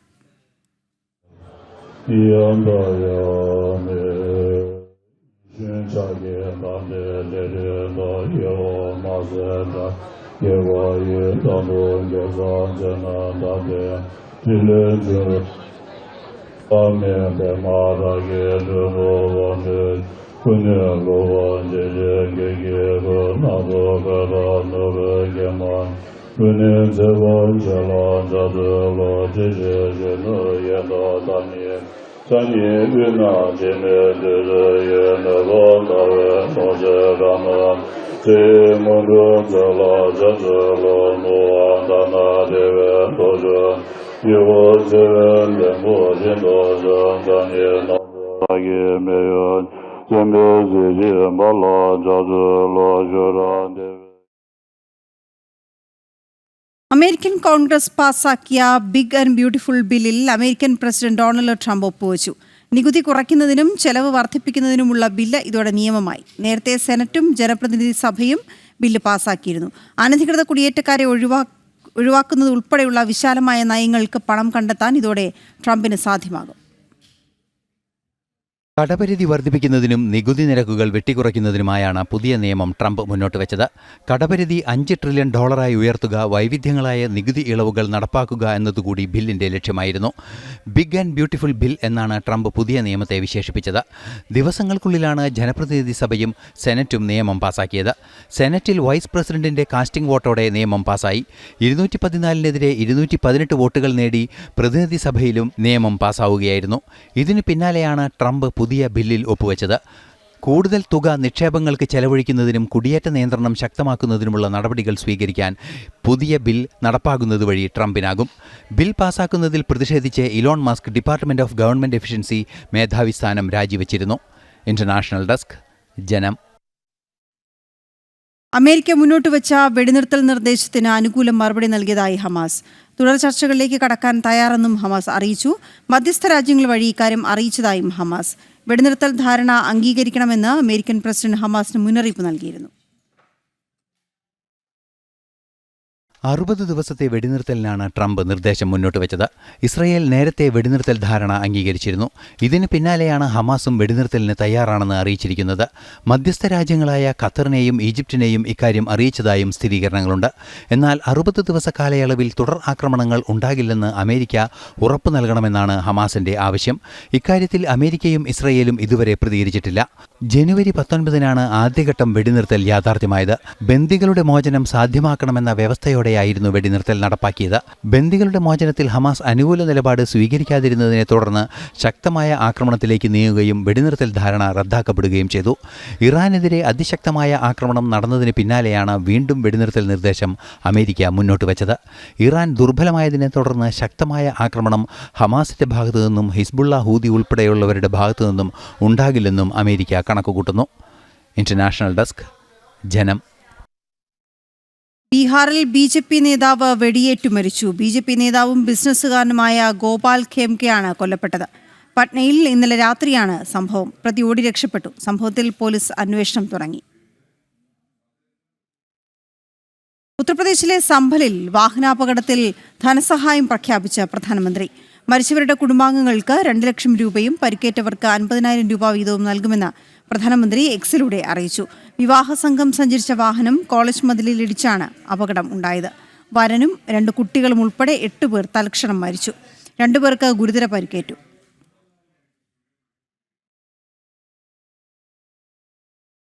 അമേരിക്കൻ കോൺഗ്രസ് പാസാക്കിയ ബിഗ് ആൻഡ് ബ്യൂട്ടിഫുൾ ബില്ലിൽ അമേരിക്കൻ പ്രസിഡന്റ് ഡൊണാൾഡ് ട്രംപ് ഒപ്പുവച്ചു. നികുതി കുറയ്ക്കുന്നതിനും ചെലവ് വർദ്ധിപ്പിക്കുന്നതിനുമുള്ള ബില്ല് ഇതോടെ നിയമമായി. നേരത്തെ സെനറ്റും ജനപ്രതിനിധി സഭയും ബില്ല് പാസാക്കിയിരുന്നു. അനധികൃത കുടിയേറ്റക്കാരെ ഒഴിവാക്കുന്നത് ഉൾപ്പെടെയുള്ള വിശാലമായ നയങ്ങൾക്ക് പണം കണ്ടെത്താൻ ഇതോടെ ട്രംപിന് സാധ്യമാകും. കടപരിധി വർദ്ധിപ്പിക്കുന്നതിനും നികുതി നിരക്കുകൾ വെട്ടിക്കുറയ്ക്കുന്നതിനുമായാണ് പുതിയ നിയമം ട്രംപ് മുന്നോട്ട് വെച്ചത്. കടപരിധി $5 ട്രില്യൺ ഉയർത്തുക, വൈവിധ്യങ്ങളായ നികുതി ഇളവുകൾ നടപ്പാക്കുക എന്നതുകൂടി ബില്ലിന്റെ ലക്ഷ്യമായിരുന്നു. ബിഗ് ആൻഡ് ബ്യൂട്ടിഫുൾ ബിൽ എന്നാണ് ട്രംപ് പുതിയ നിയമത്തെ വിശേഷിപ്പിച്ചത്. ദിവസങ്ങൾക്കുള്ളിലാണ് ജനപ്രതിനിധി സഭയും സെനറ്റും നിയമം പാസാക്കിയത്. സെനറ്റിൽ വൈസ് പ്രസിഡന്റിന്റെ കാസ്റ്റിംഗ് വോട്ടോടെ നിയമം പാസായി. 214-നെതിരെ 218 വോട്ടുകൾ നേടി പ്രതിനിധി സഭയിലും നിയമം പാസാവുകയായിരുന്നു. ഇതിനു പിന്നാലെയാണ് ട്രംപ് പുതിയ ബില്ലിൽ ഒപ്പുവെച്ചത്. കൂടുതൽ തുക നിക്ഷേപങ്ങൾക്ക് ചെലവഴിക്കുന്നതിനും കുടിയേറ്റ നിയന്ത്രണം ശക്തമാക്കുന്നതിനുമുള്ള നടപടികൾ സ്വീകരിക്കാൻ പുതിയ ബിൽ നടപ്പാകുന്നതുവഴി ട്രംപിനാകും. ബിൽ പാസാക്കുന്നതിൽ പ്രതിഷേധിച്ച് Elon Musk department of government efficiency മേധാവി സ്ഥാനം രാജിവെച്ചിരുന്നു. ഇന്റർനാഷണൽ ഡെസ്ക്, ജനം. അമേരിക്ക മുന്നോട്ട് വെച്ച വെടിനിർത്തൽ നിർദ്ദേശത്തിന് അനുകൂല മറുപടി നൽകിയതായി ഹമാസ്. തുടർ ചർച്ചകളിലേക്ക് കടക്കാൻ തയ്യാറെന്നും ഹമാസ് അറിയിച്ചു. മധ്യസ്ഥ രാജ്യങ്ങൾ വഴി ഇക്കാര്യം അറിയിച്ചതായും ഹമാസ്. വെടിനിർത്തൽ ധാരണ അംഗീകരിക്കണമെന്ന് അമേരിക്കൻ പ്രസിഡന്റ് ഹമാസിന് മുന്നറിയിപ്പ് നൽകിയിരുന്നു. 60 ദിവസത്തെ വെടിനിർത്തലിനാണ് ട്രംപ് നിർദ്ദേശം മുന്നോട്ട് വെച്ചത്. ഇസ്രയേൽ നേരത്തെ വെടിനിർത്തൽ ധാരണ അംഗീകരിച്ചിരുന്നു. ഇതിന് പിന്നാലെയാണ് ഹമാസും വെടിനിർത്തലിന് തയ്യാറാണെന്ന് അറിയിച്ചിരിക്കുന്നത്. മധ്യസ്ഥ രാജ്യങ്ങളായ ഖത്തറിനെയും ഈജിപ്തിനെയും ഇക്കാര്യം അറിയിച്ചതായും സ്ഥിരീകരണങ്ങളുണ്ട്. എന്നാൽ 60 ദിവസ കാലയളവിൽ തുടർ ആക്രമണങ്ങൾ ഉണ്ടാകില്ലെന്ന് അമേരിക്ക ഉറപ്പു നൽകണമെന്നാണ് ഹമാസിന്റെ ആവശ്യം. ഇക്കാര്യത്തിൽ അമേരിക്കയും ഇസ്രയേലും ഇതുവരെ പ്രതികരിച്ചിട്ടില്ല. ജനുവരി 19 ആദ്യഘട്ടം വെടിനിർത്തൽ യാഥാർത്ഥ്യമായത്. ബന്ദികളുടെ മോചനം സാധ്യമാക്കണമെന്ന വ്യവസ്ഥയോടെയായിരുന്നു വെടിനിർത്തൽ നടപ്പാക്കിയത്. ബന്ദികളുടെ മോചനത്തിൽ ഹമാസ് അനുകൂല നിലപാട് സ്വീകരിക്കാതിരുന്നതിനെ തുടർന്ന് ശക്തമായ ആക്രമണത്തിലേക്ക് നീങ്ങുകയും വെടിനിർത്തൽ ധാരണ റദ്ദാക്കപ്പെടുകയും ചെയ്തു. ഇറാനെതിരെ അതിശക്തമായ ആക്രമണം നടന്നതിന് പിന്നാലെയാണ് വീണ്ടും വെടിനിർത്തൽ നിർദ്ദേശം അമേരിക്ക മുന്നോട്ട് വെച്ചത്. ഇറാൻ ദുർബലമായതിനെ തുടർന്ന് ശക്തമായ ആക്രമണം ഹമാസിന്റെ ഭാഗത്തു നിന്നും ഹിസ്ബുള്ള ഹൂതി ഉൾപ്പെടെയുള്ളവരുടെ ഭാഗത്തു നിന്നും ഉണ്ടാകില്ലെന്നും അമേരിക്ക കണക്കുകൂട്ടുന്നു. ഇന്റർനാഷണൽ ഡെസ്ക്, ജനം. ബീഹാറിൽ BJP നേതാവ് വെടിയേറ്റു മരിച്ചു. BJP നേതാവും ബിസിനസ്സുകാരനുമായ ഗോപാൽ ഖേംകെയാണ് കൊല്ലപ്പെട്ടത്. പട്നയിൽ ഇന്നലെ രാത്രിയാണ് സംഭവം. പ്രതി ഓടി രക്ഷപ്പെട്ടു. സംഭവത്തിൽ പോലീസ് അന്വേഷണം തുടങ്ങി. ഉത്തർപ്രദേശിലെ സംഭലിൽ വാഹനാപകടത്തിൽ ധനസഹായം പ്രഖ്യാപിച്ച പ്രധാനമന്ത്രി. മരിച്ചവരുടെ കുടുംബാംഗങ്ങൾക്ക് 2 ലക്ഷം രൂപയും പരിക്കേറ്റവർക്ക് 50,000 രൂപ വീതവും നൽകുമെന്ന് പ്രധാനമന്ത്രി എക്സിലൂടെ അറിയിച്ചു. വിവാഹ സംഘം സഞ്ചരിച്ച വാഹനം കോളേജ് മതിലിൽ ഇടിച്ചാണ് അപകടം ഉണ്ടായത്. വരനും 2 കുട്ടികളും ഉൾപ്പെടെ 8 പേർ തൽക്ഷണം മരിച്ചു. 2 പേർക്ക് ഗുരുതര പരിക്കേറ്റു.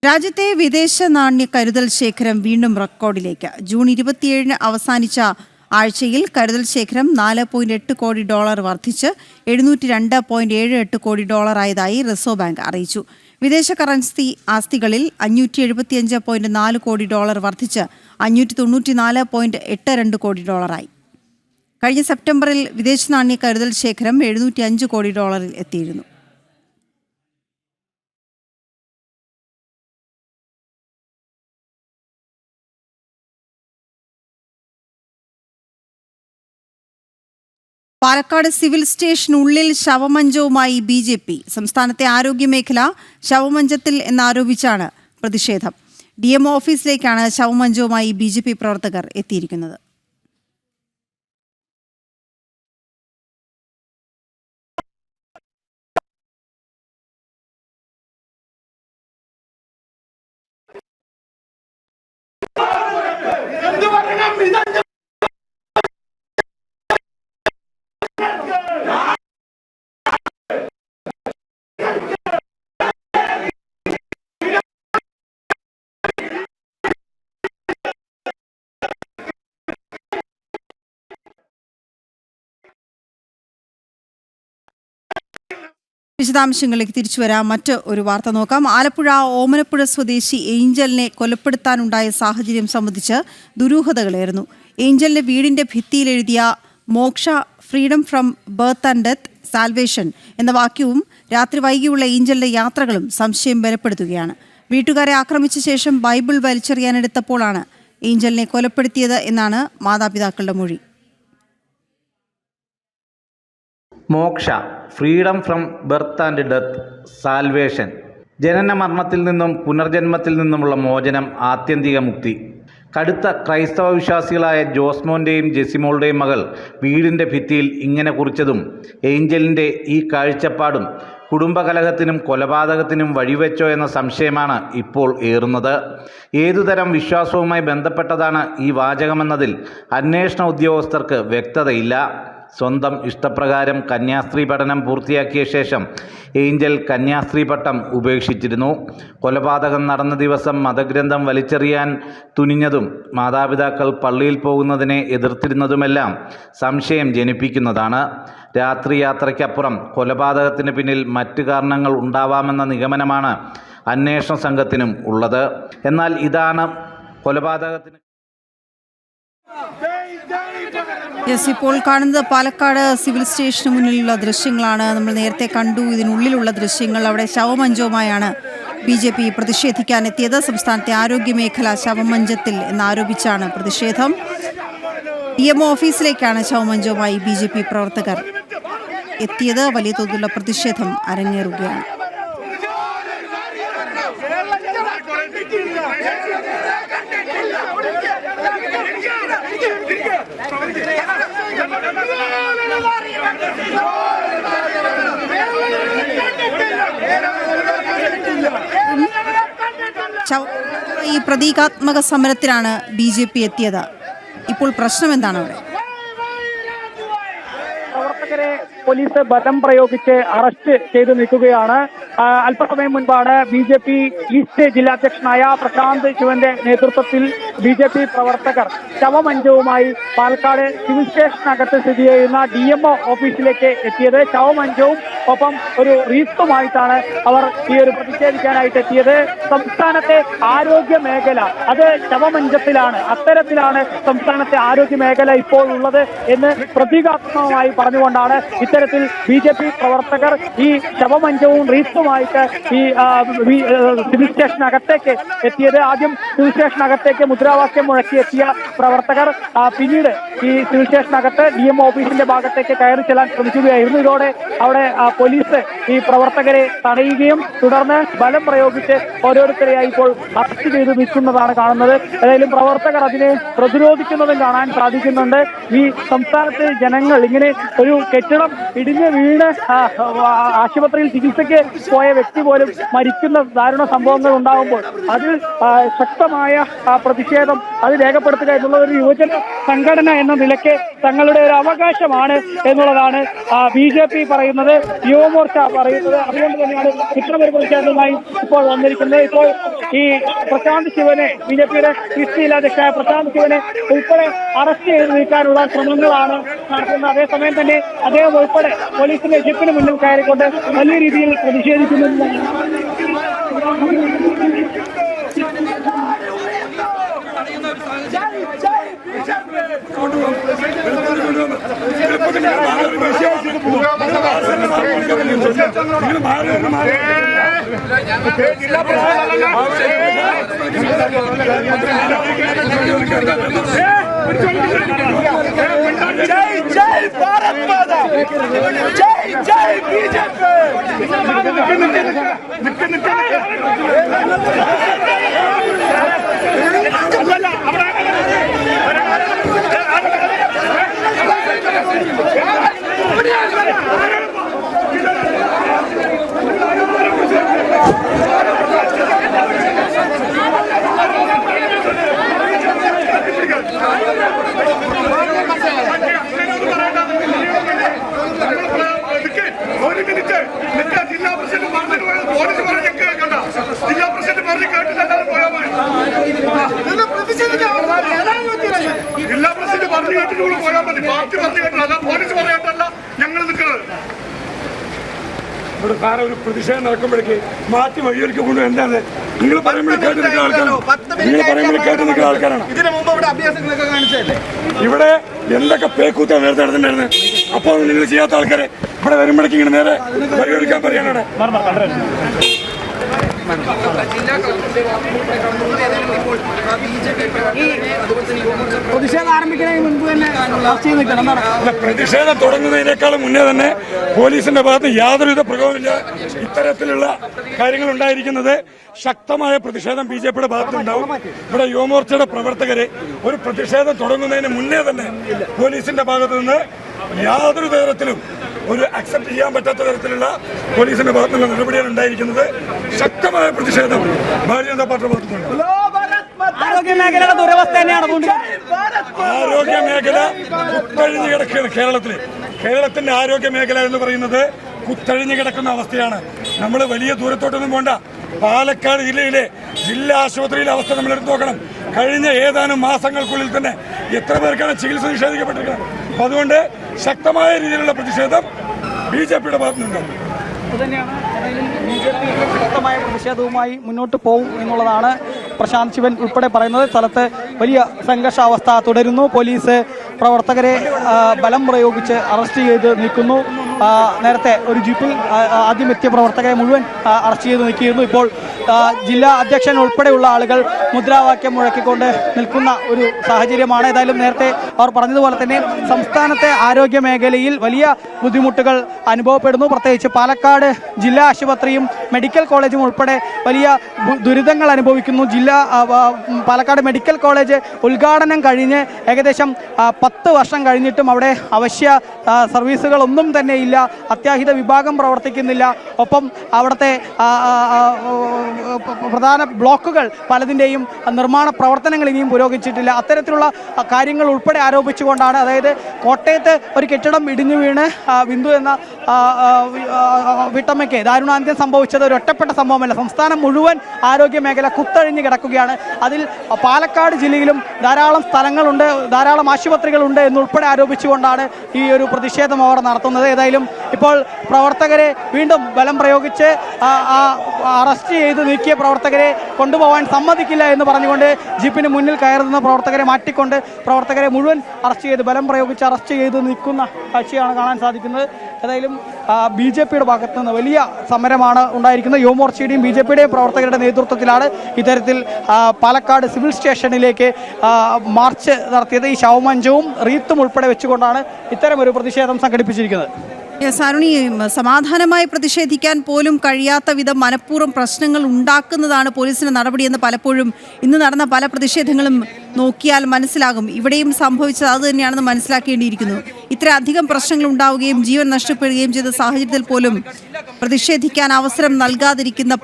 രാജ്യത്തെ വിദേശ നാണ്യ കരുതൽ ശേഖരം വീണ്ടും റെക്കോർഡിലേക്ക്. ജൂൺ 27 അവസാനിച്ച ആഴ്ചയിൽ കരുതൽ ശേഖരം $4.8 കോടി വർദ്ധിച്ച് $702.78 കോടി ആയതായി റിസർവ് ബാങ്ക് അറിയിച്ചു. വിദേശ കറൻസി ആസ്തികളിൽ $575.4 കോടി വർദ്ധിച്ച് $594.82 കോടി ആയി. കഴിഞ്ഞ സെപ്റ്റംബറിൽ വിദേശ നാണ്യ കരുതൽ ശേഖരം $705 കോടി എത്തിയിരുന്നു. പാലക്കാട് സിവിൽ സ്റ്റേഷനുള്ളിൽ ശവമഞ്ചവുമായി BJP. സംസ്ഥാനത്തെ ആരോഗ്യമേഖല ശവമഞ്ചത്തിൽ എന്നാരോപിച്ചാണ് പ്രതിഷേധം. DMO ഓഫീസിലേക്കാണ് ശവമഞ്ചവുമായി BJP പ്രവർത്തകർ എത്തിയിരിക്കുന്നത്. വിശദാംശങ്ങളിലേക്ക് തിരിച്ചു വരാം. മറ്റ് ഒരു വാർത്ത നോക്കാം. ആലപ്പുഴ ഓമനപ്പുഴ സ്വദേശി ഏഞ്ചലിനെ കൊലപ്പെടുത്താനുണ്ടായ സാഹചര്യം സംബന്ധിച്ച് ദുരൂഹതകളേറുന്നു. ഏഞ്ചലിന്റെ വീടിന്റെ ഭിത്തിയിൽ എഴുതിയ moksha, freedom from birth and death, salvation എന്ന വാക്യവും രാത്രി വൈകിയുള്ള ഏഞ്ചലിന്റെ യാത്രകളും സംശയം ബലപ്പെടുത്തുകയാണ്. വീട്ടുകാരെ ആക്രമിച്ച ശേഷം ബൈബിൾ വലിച്ചെറിയാനെടുത്തപ്പോഴാണ് ഏഞ്ചലിനെ കൊലപ്പെടുത്തിയത് എന്നാണ് മാതാപിതാക്കളുടെ മൊഴി. Moksha, freedom from birth and death, salvation. ജനന മരണത്തിൽ നിന്നും പുനർജന്മത്തിൽ നിന്നുമുള്ള മോചനം, ആത്യന്തിക മുക്തി. കടുത്ത ക്രൈസ്തവ വിശ്വാസികളായ ജോസ്മോൻ്റെയും ജെസിമോളുടെയും മകൾ വീടിൻ്റെ ഭിത്തിയിൽ ഇങ്ങനെ കുറിച്ചതും ഏഞ്ചലിൻ്റെ ഈ കാഴ്ചപ്പാടും കുടുംബകലഹത്തിനും കൊലപാതകത്തിനും വഴിവെച്ചോ എന്ന സംശയമാണ് ഇപ്പോൾ ഏറുന്നത്. ഏതുതരം വിശ്വാസവുമായി ബന്ധപ്പെട്ടതാണ് ഈ വാചകമെന്നതിൽ അന്വേഷണ ഉദ്യോഗസ്ഥർക്ക് വ്യക്തതയില്ല. സ്വന്തം ഇഷ്ടപ്രകാരം കന്യാസ്ത്രീ പഠനം പൂർത്തിയാക്കിയ ശേഷം ഏഞ്ചൽ കന്യാസ്ത്രീ പട്ടം ഉപേക്ഷിച്ചിരുന്നു. കൊലപാതകം നടന്ന ദിവസം മതഗ്രന്ഥം വലിച്ചെറിയാൻ തുനിഞ്ഞതും മാതാപിതാക്കൾ പള്ളിയിൽ പോകുന്നതിനെ എതിർത്തിരുന്നതുമെല്ലാം സംശയം ജനിപ്പിക്കുന്നതാണ്. രാത്രി യാത്രയ്ക്കപ്പുറം കൊലപാതകത്തിന് പിന്നിൽ മറ്റു കാരണങ്ങൾ ഉണ്ടാവാമെന്ന നിഗമനമാണ് അന്വേഷണ സംഘത്തിനും ഉള്ളത്. എന്നാൽ ഇതാണ് കൊലപാതകത്തിന് ഇപ്പോൾ കാണുന്നത് പാലക്കാട് സിവിൽ സ്റ്റേഷന് മുന്നിലുള്ള ദൃശ്യങ്ങളാണ്. നമ്മൾ നേരത്തെ കണ്ടു ഇതിനുള്ളിലുള്ള ദൃശ്യങ്ങൾ. അവിടെ ശവമഞ്ചവുമായാണ് BJP പ്രതിഷേധിക്കാനെത്തിയത്. സംസ്ഥാനത്തെ ആരോഗ്യമേഖല ശവമഞ്ചത്തിൽ എന്നാരോപിച്ചാണ് പ്രതിഷേധം. DMO ഓഫീസിലേക്കാണ് ശവമഞ്ചവുമായി BJP പ്രവർത്തകർ എത്തിയത്. വലിയ തോതിലുള്ള പ്രതിഷേധം അരങ്ങേറുകയാണ്. ഈ പ്രതീകാത്മക സമരത്തിലാണ് BJP എത്തിയത്. ഇപ്പോൾ പ്രശ്നം എന്താണ് അവിടെ? പ്രവർത്തകരെ പോലീസ് ബലം പ്രയോഗിച്ച് അറസ്റ്റ് ചെയ്ത് നിൽക്കുകയാണ്. അല്പസമയം മുൻപാണ് BJP ഈസ്റ്റ് ജില്ലാധ്യക്ഷനായ പ്രശാന്ത് ശിവന്റെ നേതൃത്വത്തിൽ BJP പ്രവർത്തകർ ശവമഞ്ചവുമായി പാലക്കാട് സിവിൽ സ്റ്റേഷനകത്ത് സ്ഥിതി ചെയ്യുന്ന DMO ഓഫീസിലേക്ക് എത്തിയത്. ശവമഞ്ചവും ഒപ്പം ഒരു റീത്തുമായിട്ടാണ് അവർ ഈ ഒരു പ്രതിഷേധിക്കാനായിട്ട് എത്തിയത്. സംസ്ഥാനത്തെ ആരോഗ്യ മേഖല അത് ശവമഞ്ചത്തിലാണ്, അത്തരത്തിലാണ് സംസ്ഥാനത്തെ ആരോഗ്യ മേഖല ഇപ്പോൾ ഉള്ളത് എന്ന് പ്രതീകാത്മകമായി പറഞ്ഞുകൊണ്ടാണ് ഇത്തരത്തിൽ BJP പ്രവർത്തകർ ഈ ശവമഞ്ചവും റീത്തുമായിട്ട് ഈ സിവിൽ സ്റ്റേഷനകത്തേക്ക് എത്തിയത്. ആദ്യം സിവിൽ സ്റ്റേഷനകത്തേക്ക് മുദ്രാവാക്യം മുഴക്കി എത്തിയ പ്രവർത്തകർ പിന്നീട് ഈ സിവിൽ സ്റ്റേഷനകത്ത് DMO ഓഫീസിന്റെ ഭാഗത്തേക്ക് കയറി ചെല്ലാൻ ശ്രമിക്കുകയായിരുന്നു. ഇതോടെ അവിടെ പോലീസ് ഈ പ്രവർത്തകരെ തടയുകയും തുടർന്ന് ബലം പ്രയോഗിച്ച് ഓരോരുത്തരെയായി ഇപ്പോൾ അറസ്റ്റ് ചെയ്ത് നിൽക്കുന്നതാണ് കാണുന്നത്. ഏതായാലും പ്രവർത്തകർ അതിനെ പ്രതിരോധിക്കുന്നതും കാണാൻ സാധിക്കുന്നുണ്ട്. ഈ സംസ്ഥാനത്ത് ജനങ്ങൾ ഇങ്ങനെ ഒരു കെട്ടിടം ഇടിഞ്ഞ് വീണ് ആശുപത്രിയിൽ ചികിത്സയ്ക്ക് പോയ വ്യക്തി പോലും മരിക്കുന്ന ദാരുണ സംഭവങ്ങൾ ഉണ്ടാകുമ്പോൾ അതിൽ ശക്തമായ പ്രതിഷേധം അത് രേഖപ്പെടുത്തുക എന്നുള്ള ഒരു യുവജന സംഘടന എന്ന നിലയ്ക്ക് തങ്ങളുടെ ഒരു അവകാശമാണ് എന്നുള്ളതാണ് BJP പറയുന്നത്, യുവമോർച്ച പറയുന്നത്. അതുകൊണ്ട് തന്നെയാണ് ഇത്തരമൊരു പ്രതിഷേധവുമായി ഇപ്പോൾ വന്നിരിക്കുന്നത്. ഇപ്പോൾ ഈ പ്രശാന്ത് ശിവനെ, BJPയുടെ ഈസ്റ്റ് ജില്ലാധ്യക്ഷനായ പ്രശാന്ത് ശിവനെ ഉൾപ്പെടെ അറസ്റ്റ് ചെയ്ത് നീക്കാനുള്ള ശ്രമങ്ങളാണ് നടത്തുന്നത്. അതേസമയം തന്നെ അദ്ദേഹം ഉൾപ്പെടെ പോലീസിന്റെ ജീപ്പിന് മുന്നിൽ കയറിക്കൊണ്ട് വലിയ രീതിയിൽ പ്രതിഷേധിക്കുന്നതാണ്. ജില്ലാ പ്രസിഡന്റ് പറഞ്ഞു കേട്ടിട്ട് പോയാൽ മതി, പാർട്ടി പറഞ്ഞു കേട്ടില്ല, അതാ പോലീസ് പറയാട്ടല്ല ഞങ്ങൾ നിൽക്കുന്നത്. ഇവിടെ സാറെ ഒരു പ്രതിഷേധം നടക്കുമ്പോഴേക്ക് മാറ്റി വഴിയൊരുക്കി കൊണ്ട് എന്താണ് നിങ്ങൾ പറയുമ്പോൾ കേട്ട് നിൽക്കുന്ന ആൾക്കാരാണ്, നിങ്ങൾ പറയുമ്പോൾ കേട്ട് നിൽക്കുന്ന ആൾക്കാരാണ്. ഇതിനു മുമ്പ് ഇവിടെ അഭ്യാസങ്ങളൊക്കെ കാണിച്ചല്ലേ? ഇവിടെ എന്തൊക്കെ പേക്കൂത്താണ് നേരത്തെ നടന്നിട്ടുണ്ടായിരുന്നത്. അപ്പോൾ നിങ്ങൾ ചെയ്യാത്ത ആൾക്കാരെ ഇവിടെ വരുമ്പോഴേക്ക് ഇങ്ങനെ നേരെ വഴിയൊരുക്കാൻ പറയാനാണ്. പ്രതിഷേധം ആരംഭിക്കുന്നതിന് മുൻപ് തന്നെ പ്രതിഷേധം തുടങ്ങുന്നതിനേക്കാളും മുന്നേ തന്നെ പോലീസിന്റെ ഭാഗത്ത് യാതൊരുവിധ പ്രകോപനമില്ല ഇത്തരത്തിലുള്ള കാര്യങ്ങൾ ഉണ്ടായിരിക്കുന്നത്. ശക്തമായ പ്രതിഷേധം BJPയുടെ ഭാഗത്തുണ്ടാവും. ഇവിടെ യുവമോർച്ചയുടെ പ്രവർത്തകരെ ഒരു പ്രതിഷേധം തുടങ്ങുന്നതിന് മുന്നേ തന്നെ പോലീസിന്റെ ഭാഗത്തു നിന്ന് യാതൊരു തരത്തിലും ഒരു അക്സെപ്റ്റ് ചെയ്യാൻ പറ്റാത്ത തരത്തിലുള്ള പോലീസിന്റെ ഭാഗത്തുള്ള നടപടിയാണ് ഉണ്ടായിരിക്കുന്നത്. ശക്തമായ പ്രതിഷേധം ഭാരതീയ ജനതാ പാർട്ടിയുടെ ഭാഗത്തുനിന്നുണ്ട്. ആരോഗ്യ മേഖലയുടെ ദുരവസ്ഥ തന്നെയാണ്. ആരോഗ്യ മേഖല കുത്തഴിഞ്ഞു കിടക്കുകയാണ്. കേരളത്തിന്റെ ആരോഗ്യ മേഖല എന്ന് പറയുന്നത് കുത്തഴിഞ്ഞു കിടക്കുന്ന അവസ്ഥയാണ്. നമ്മൾ വലിയ ദൂരത്തോട്ടൊന്നും പോണ്ട. പാലക്കാട് ജില്ലയിലെ ജില്ലാ ആശുപത്രിയിലെ അവസ്ഥ നമ്മൾ എടുത്തു നോക്കണം. കഴിഞ്ഞ ഏതാനും മാസങ്ങൾക്കുള്ളിൽ തന്നെ എത്ര പേർക്കാണ് ചികിത്സ നിഷേധിക്കപ്പെട്ടിരിക്കുന്നത്. അപ്പം അതുകൊണ്ട് ശക്തമായ രീതിയിലുള്ള പ്രതിഷേധം BJPയുടെ ഭാഗത്തുനിന്നുണ്ടാവും. അതുതന്നെയാണ് BJP ശക്തമായ പ്രതിഷേധവുമായി മുന്നോട്ട് പോകും എന്നുള്ളതാണ് പ്രശാന്ത് ശിവൻ ഉൾപ്പെടെ പറയുന്നത്. സ്ഥലത്ത് വലിയ സംഘർഷാവസ്ഥ തുടരുന്നു. പോലീസ് പ്രവർത്തകരെ ബലം പ്രയോഗിച്ച് അറസ്റ്റ് ചെയ്ത് നീക്കുന്നു. നേരത്തെ ഒരു ജീപ്പിൽ ആദ്യം എത്തിയ പ്രവർത്തകരെ മുഴുവൻ അറസ്റ്റ് ചെയ്ത് നീക്കിയിരുന്നു. ഇപ്പോൾ ജില്ലാ അധ്യക്ഷൻ ഉൾപ്പെടെയുള്ള ആളുകൾ മുദ്രാവാക്യം മുഴക്കിക്കൊണ്ട് നിൽക്കുന്ന ഒരു സാഹചര്യമാണ്. ഏതായാലും നേരത്തെ അവർ പറഞ്ഞതുപോലെ തന്നെ സംസ്ഥാനത്തെ ആരോഗ്യ മേഖലയിൽ വലിയ ബുദ്ധിമുട്ടുകൾ അനുഭവപ്പെടുന്നു. പ്രത്യേകിച്ച് പാലക്കാട് ജില്ലാ ആശുപത്രിയും മെഡിക്കൽ കോളേജും ഉൾപ്പെടെ വലിയ ദുരിതങ്ങൾ അനുഭവിക്കുന്നു. പാലക്കാട് മെഡിക്കൽ കോളേജ് ഉദ്ഘാടനം കഴിഞ്ഞ് ഏകദേശം 10 വർഷം കഴിഞ്ഞിട്ടും അവിടെ അവശ്യ സർവീസുകളൊന്നും തന്നെ ഇല്ല പ്രവർത്തിക്കുന്നില്ല, അത്യാഹിത വിഭാഗം പ്രവർത്തിക്കുന്നില്ല, ഒപ്പം അവിടുത്തെ പ്രധാന ബ്ലോക്കുകൾ പലതിൻ്റെയും നിർമ്മാണ പ്രവർത്തനങ്ങൾ ഇനിയും പുരോഗമിച്ചിട്ടില്ല. അത്തരത്തിലുള്ള കാര്യങ്ങൾ ഉൾപ്പെടെ ആരോപിച്ചുകൊണ്ടാണ്, അതായത് കോട്ടയത്ത് ഒരു കെട്ടിടം ഇടിഞ്ഞു വീണ് ബിന്ദു എന്ന വീട്ടമ്മയ്ക്ക് ദാരുണാന്ത്യം സംഭവിച്ചത് ഒരു ഒറ്റപ്പെട്ട സംഭവമല്ല. സംസ്ഥാനം മുഴുവൻ ആരോഗ്യ മേഖല കുത്തഴിഞ്ഞ് കിടക്കുകയാണ്. അതിൽ പാലക്കാട് ജില്ലയിലും ധാരാളം സ്ഥലങ്ങളുണ്ട്, ധാരാളം ആശുപത്രികളുണ്ട് എന്നുൾപ്പെടെ ആരോപിച്ചുകൊണ്ടാണ് ഈ ഒരു പ്രതിഷേധം അവർ നടത്തുന്നത്. ഏതായാലും ഇപ്പോൾ പ്രവർത്തകരെ വീണ്ടും ബലം പ്രയോഗിച്ച് അറസ്റ്റ് ചെയ്ത് നീക്കിയ പ്രവർത്തകരെ കൊണ്ടുപോകാൻ സമ്മതിക്കില്ല എന്ന് പറഞ്ഞുകൊണ്ട് ജീപ്പിന് മുന്നിൽ കയറുന്ന പ്രവർത്തകരെ മാറ്റിക്കൊണ്ട് പ്രവർത്തകരെ മുഴുവൻ അറസ്റ്റ് ചെയ്ത് ബലം പ്രയോഗിച്ച് അറസ്റ്റ് ചെയ്ത് നീക്കുന്ന കാഴ്ചയാണ് കാണാൻ സാധിക്കുന്നത്. ഏതായാലും BJPയുടെ ഭാഗത്ത് നിന്ന് വലിയ സമരമാണ് ഉണ്ടായിരിക്കുന്നത്. യുവമോർച്ചയുടെയും BJPയുടെയും പ്രവർത്തകരുടെ നേതൃത്വത്തിലാണ് ഇത്തരത്തിൽ പാലക്കാട് സിവിൽ സ്റ്റേഷനിലേക്ക് മാർച്ച് നടത്തിയത്. ഈ ശവമഞ്ചവും റീത്തും ഉൾപ്പെടെ വെച്ചുകൊണ്ടാണ് ഇത്തരമൊരു പ്രതിഷേധം സംഘടിപ്പിച്ചിരിക്കുന്നത്. സാരുണി, സമാധാനമായി പ്രതിഷേധിക്കാൻ പോലും കഴിയാത്ത വിധം മനഃപൂർവ്വം പ്രശ്നങ്ങൾ ഉണ്ടാക്കുന്നതാണ് പോലീസിന്റെ നടപടിയെന്ന് പലപ്പോഴും ഇന്ന് നടന്ന പല പ്രതിഷേധങ്ങളും നോക്കിയാൽ മനസ്സിലാകും. ഇവിടെയും സംഭവിച്ചത് അത് തന്നെയാണെന്ന് മനസ്സിലാക്കേണ്ടിയിരിക്കുന്നു. ഇത്ര അധികം പ്രശ്നങ്ങൾ ഉണ്ടാവുകയും ജീവൻ നഷ്ടപ്പെടുകയും ചെയ്ത സാഹചര്യത്തിൽ പോലും പ്രതിഷേധിക്കാൻ അവസരം നൽകാതിരിക്കുന്ന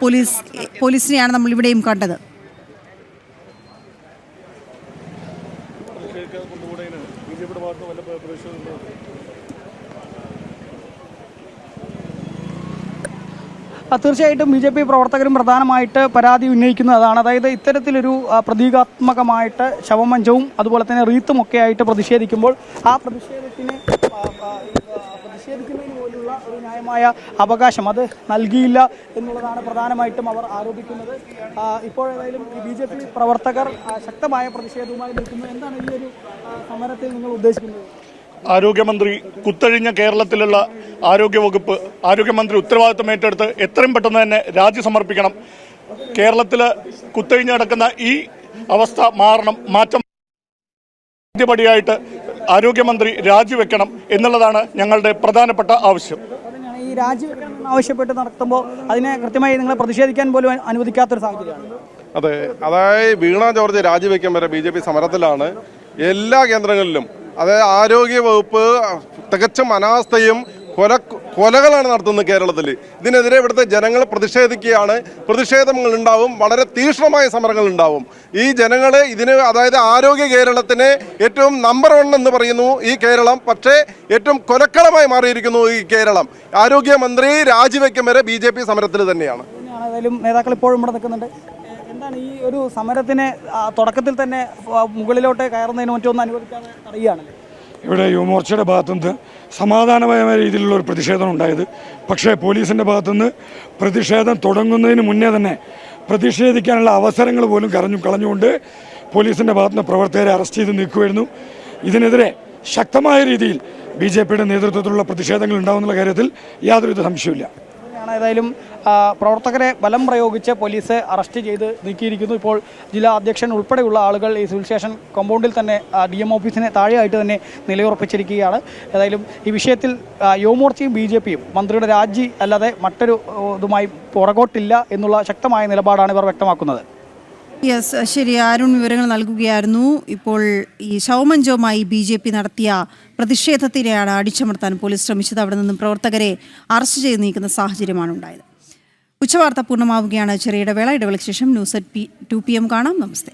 പോലീസിനെയാണ് നമ്മൾ ഇവിടെയും കണ്ടത്. തീർച്ചയായിട്ടും BJP പ്രവർത്തകരും പ്രധാനമായിട്ട് പരാതി ഉന്നയിക്കുന്നതാണ്. അതായത് ഇത്തരത്തിലൊരു പ്രതീകാത്മകമായിട്ട് ശവമഞ്ചവും അതുപോലെ തന്നെ റീത്തും ഒക്കെ ആയിട്ട് പ്രതിഷേധിക്കുമ്പോൾ ആ പ്രതിഷേധിക്കുന്നതിന് പോലുള്ള ഒരു ന്യായമായ അവകാശം അത് നൽകിയില്ല എന്നുള്ളതാണ് പ്രധാനമായിട്ടും അവർ ആരോപിക്കുന്നത്. ഇപ്പോഴേതായാലും BJP പ്രവർത്തകർ ശക്തമായ പ്രതിഷേധവുമായി നിൽക്കുന്നു. എന്താണ് ഈ ഒരു സമരത്തിൽ നിങ്ങൾ ഉദ്ദേശിക്കുന്നത്? ആരോഗ്യമന്ത്രി കുത്തഴിഞ്ഞ കേരളത്തിലുള്ള ആരോഗ്യവകുപ്പ് ആരോഗ്യമന്ത്രി ഉത്തരവാദിത്തം ഏറ്റെടുത്ത് എത്രയും പെട്ടെന്ന് തന്നെ രാജി സമർപ്പിക്കണം. കേരളത്തിൽ കുത്തഴിഞ്ഞ് കിടക്കുന്ന ഈ അവസ്ഥ മാറ്റം ആദ്യപടിയായിട്ട് ആരോഗ്യമന്ത്രി രാജിവെക്കണം എന്നുള്ളതാണ് ഞങ്ങളുടെ പ്രധാനപ്പെട്ട ആവശ്യം. ഈ രാജിവെക്കണം ആവശ്യപ്പെട്ട് നടത്തുമ്പോൾ അതിനെ കൃത്യമായി നിങ്ങൾ പ്രതിഷേധിക്കാൻ പോലും അനുവദിക്കാത്തൊരു സാഹചര്യമാണ്. അതെ, അതായത് വീണ ജോർജ് രാജിവെക്കാൻ വരെ BJP സമരത്തിലാണ് എല്ലാ കേന്ദ്രങ്ങളിലും. അതായത് ആരോഗ്യ വകുപ്പ് തികച്ചും അനാസ്ഥയും കൊലകളാണ് നടത്തുന്നത് കേരളത്തിൽ. ഇതിനെതിരെ ഇവിടുത്തെ ജനങ്ങൾ പ്രതിഷേധിക്കുകയാണ്. പ്രതിഷേധങ്ങൾ ഉണ്ടാവും, വളരെ തീക്ഷ്ണമായ സമരങ്ങൾ ഉണ്ടാവും. ഈ ജനങ്ങൾ ഇതിന്, അതായത് ആരോഗ്യ കേരളത്തിന് ഏറ്റവും നമ്പർ 1 എന്ന് പറയുന്നു ഈ കേരളം, പക്ഷേ ഏറ്റവും കൊലക്കളമായി മാറിയിരിക്കുന്നു ഈ കേരളം. ആരോഗ്യമന്ത്രി രാജിവെക്കും വരെ BJP സമരത്തിൽ തന്നെയാണ്. ഏതായാലും നേതാക്കൾ ഇപ്പോഴും ഇവിടെ നിൽക്കുന്നുണ്ട്. എന്താണ് ഈ ഒരു സമരത്തിന് തുടക്കത്തിൽ തന്നെ മുകളിലോട്ട് കയറുന്നതിന് മറ്റൊന്നും അനുവദിക്കാതെ അറിയുകയാണല്ലേ? ഇവിടെ യുവമോർച്ചയുടെ ഭാഗത്തുനിന്ന് സമാധാനപരമായ രീതിയിലുള്ള ഒരു പ്രതിഷേധം ഉണ്ടായത്. പക്ഷേ പോലീസിൻ്റെ ഭാഗത്തുനിന്ന് പ്രതിഷേധം തുടങ്ങുന്നതിന് മുന്നേ തന്നെ പ്രതിഷേധിക്കാനുള്ള അവസരങ്ങൾ പോലും കളഞ്ഞുകൊണ്ട് പോലീസിൻ്റെ ഭാഗത്തുനിന്ന് പ്രവർത്തകരെ അറസ്റ്റ് ചെയ്ത് നീക്കുമായിരുന്നു. ഇതിനെതിരെ ശക്തമായ രീതിയിൽ BJPയുടെ നേതൃത്വത്തിലുള്ള പ്രതിഷേധങ്ങൾ ഉണ്ടാകുന്നുള്ള കാര്യത്തിൽ യാതൊരുവിധ സംശയമില്ല. ഏതായാലും പ്രവർത്തകരെ ബലം പ്രയോഗിച്ച് പോലീസ് അറസ്റ്റ് ചെയ്ത് നീക്കിയിരിക്കുന്നു. ഇപ്പോൾ ജില്ലാ അധ്യക്ഷൻ ഉൾപ്പെടെയുള്ള ആളുകൾ ഈ സിവിൽ സ്റ്റേഷൻ കോമ്പൗണ്ടിൽ തന്നെ DM ഓഫീസിന് താഴെയായിട്ട് തന്നെ നിലയുറപ്പിച്ചിരിക്കുകയാണ്. ഏതായാലും ഈ വിഷയത്തിൽ യുവമോർച്ചയും BJPയും മന്ത്രിയുടെ രാജി അല്ലാതെ മറ്റൊരു ഇതുമായി പുറകോട്ടില്ല എന്നുള്ള ശക്തമായ നിലപാടാണ് ഇവർ വ്യക്തമാക്കുന്നത്. യെസ്, ശരി. അരുൺ വിവരങ്ങൾ നൽകുകയായിരുന്നു. ഇപ്പോൾ ഈ ശവമഞ്ചവുമായി BJP നടത്തിയ പ്രതിഷേധത്തിനെയാണ് അടിച്ചമർത്താൻ പോലീസ് ശ്രമിച്ചത്. അവിടെ നിന്നും പ്രവർത്തകരെ അറസ്റ്റ് ചെയ്ത് നീക്കുന്ന സാഹചര്യമാണ് ഉണ്ടായത്. ഉച്ചവാർത്ത പൂർണ്ണമാവുകയാണ്. ചെറിയ ഇടവേളയ്ക്ക് ശേഷം ന്യൂസ് at 2 PM കാണാം. നമസ്തേ.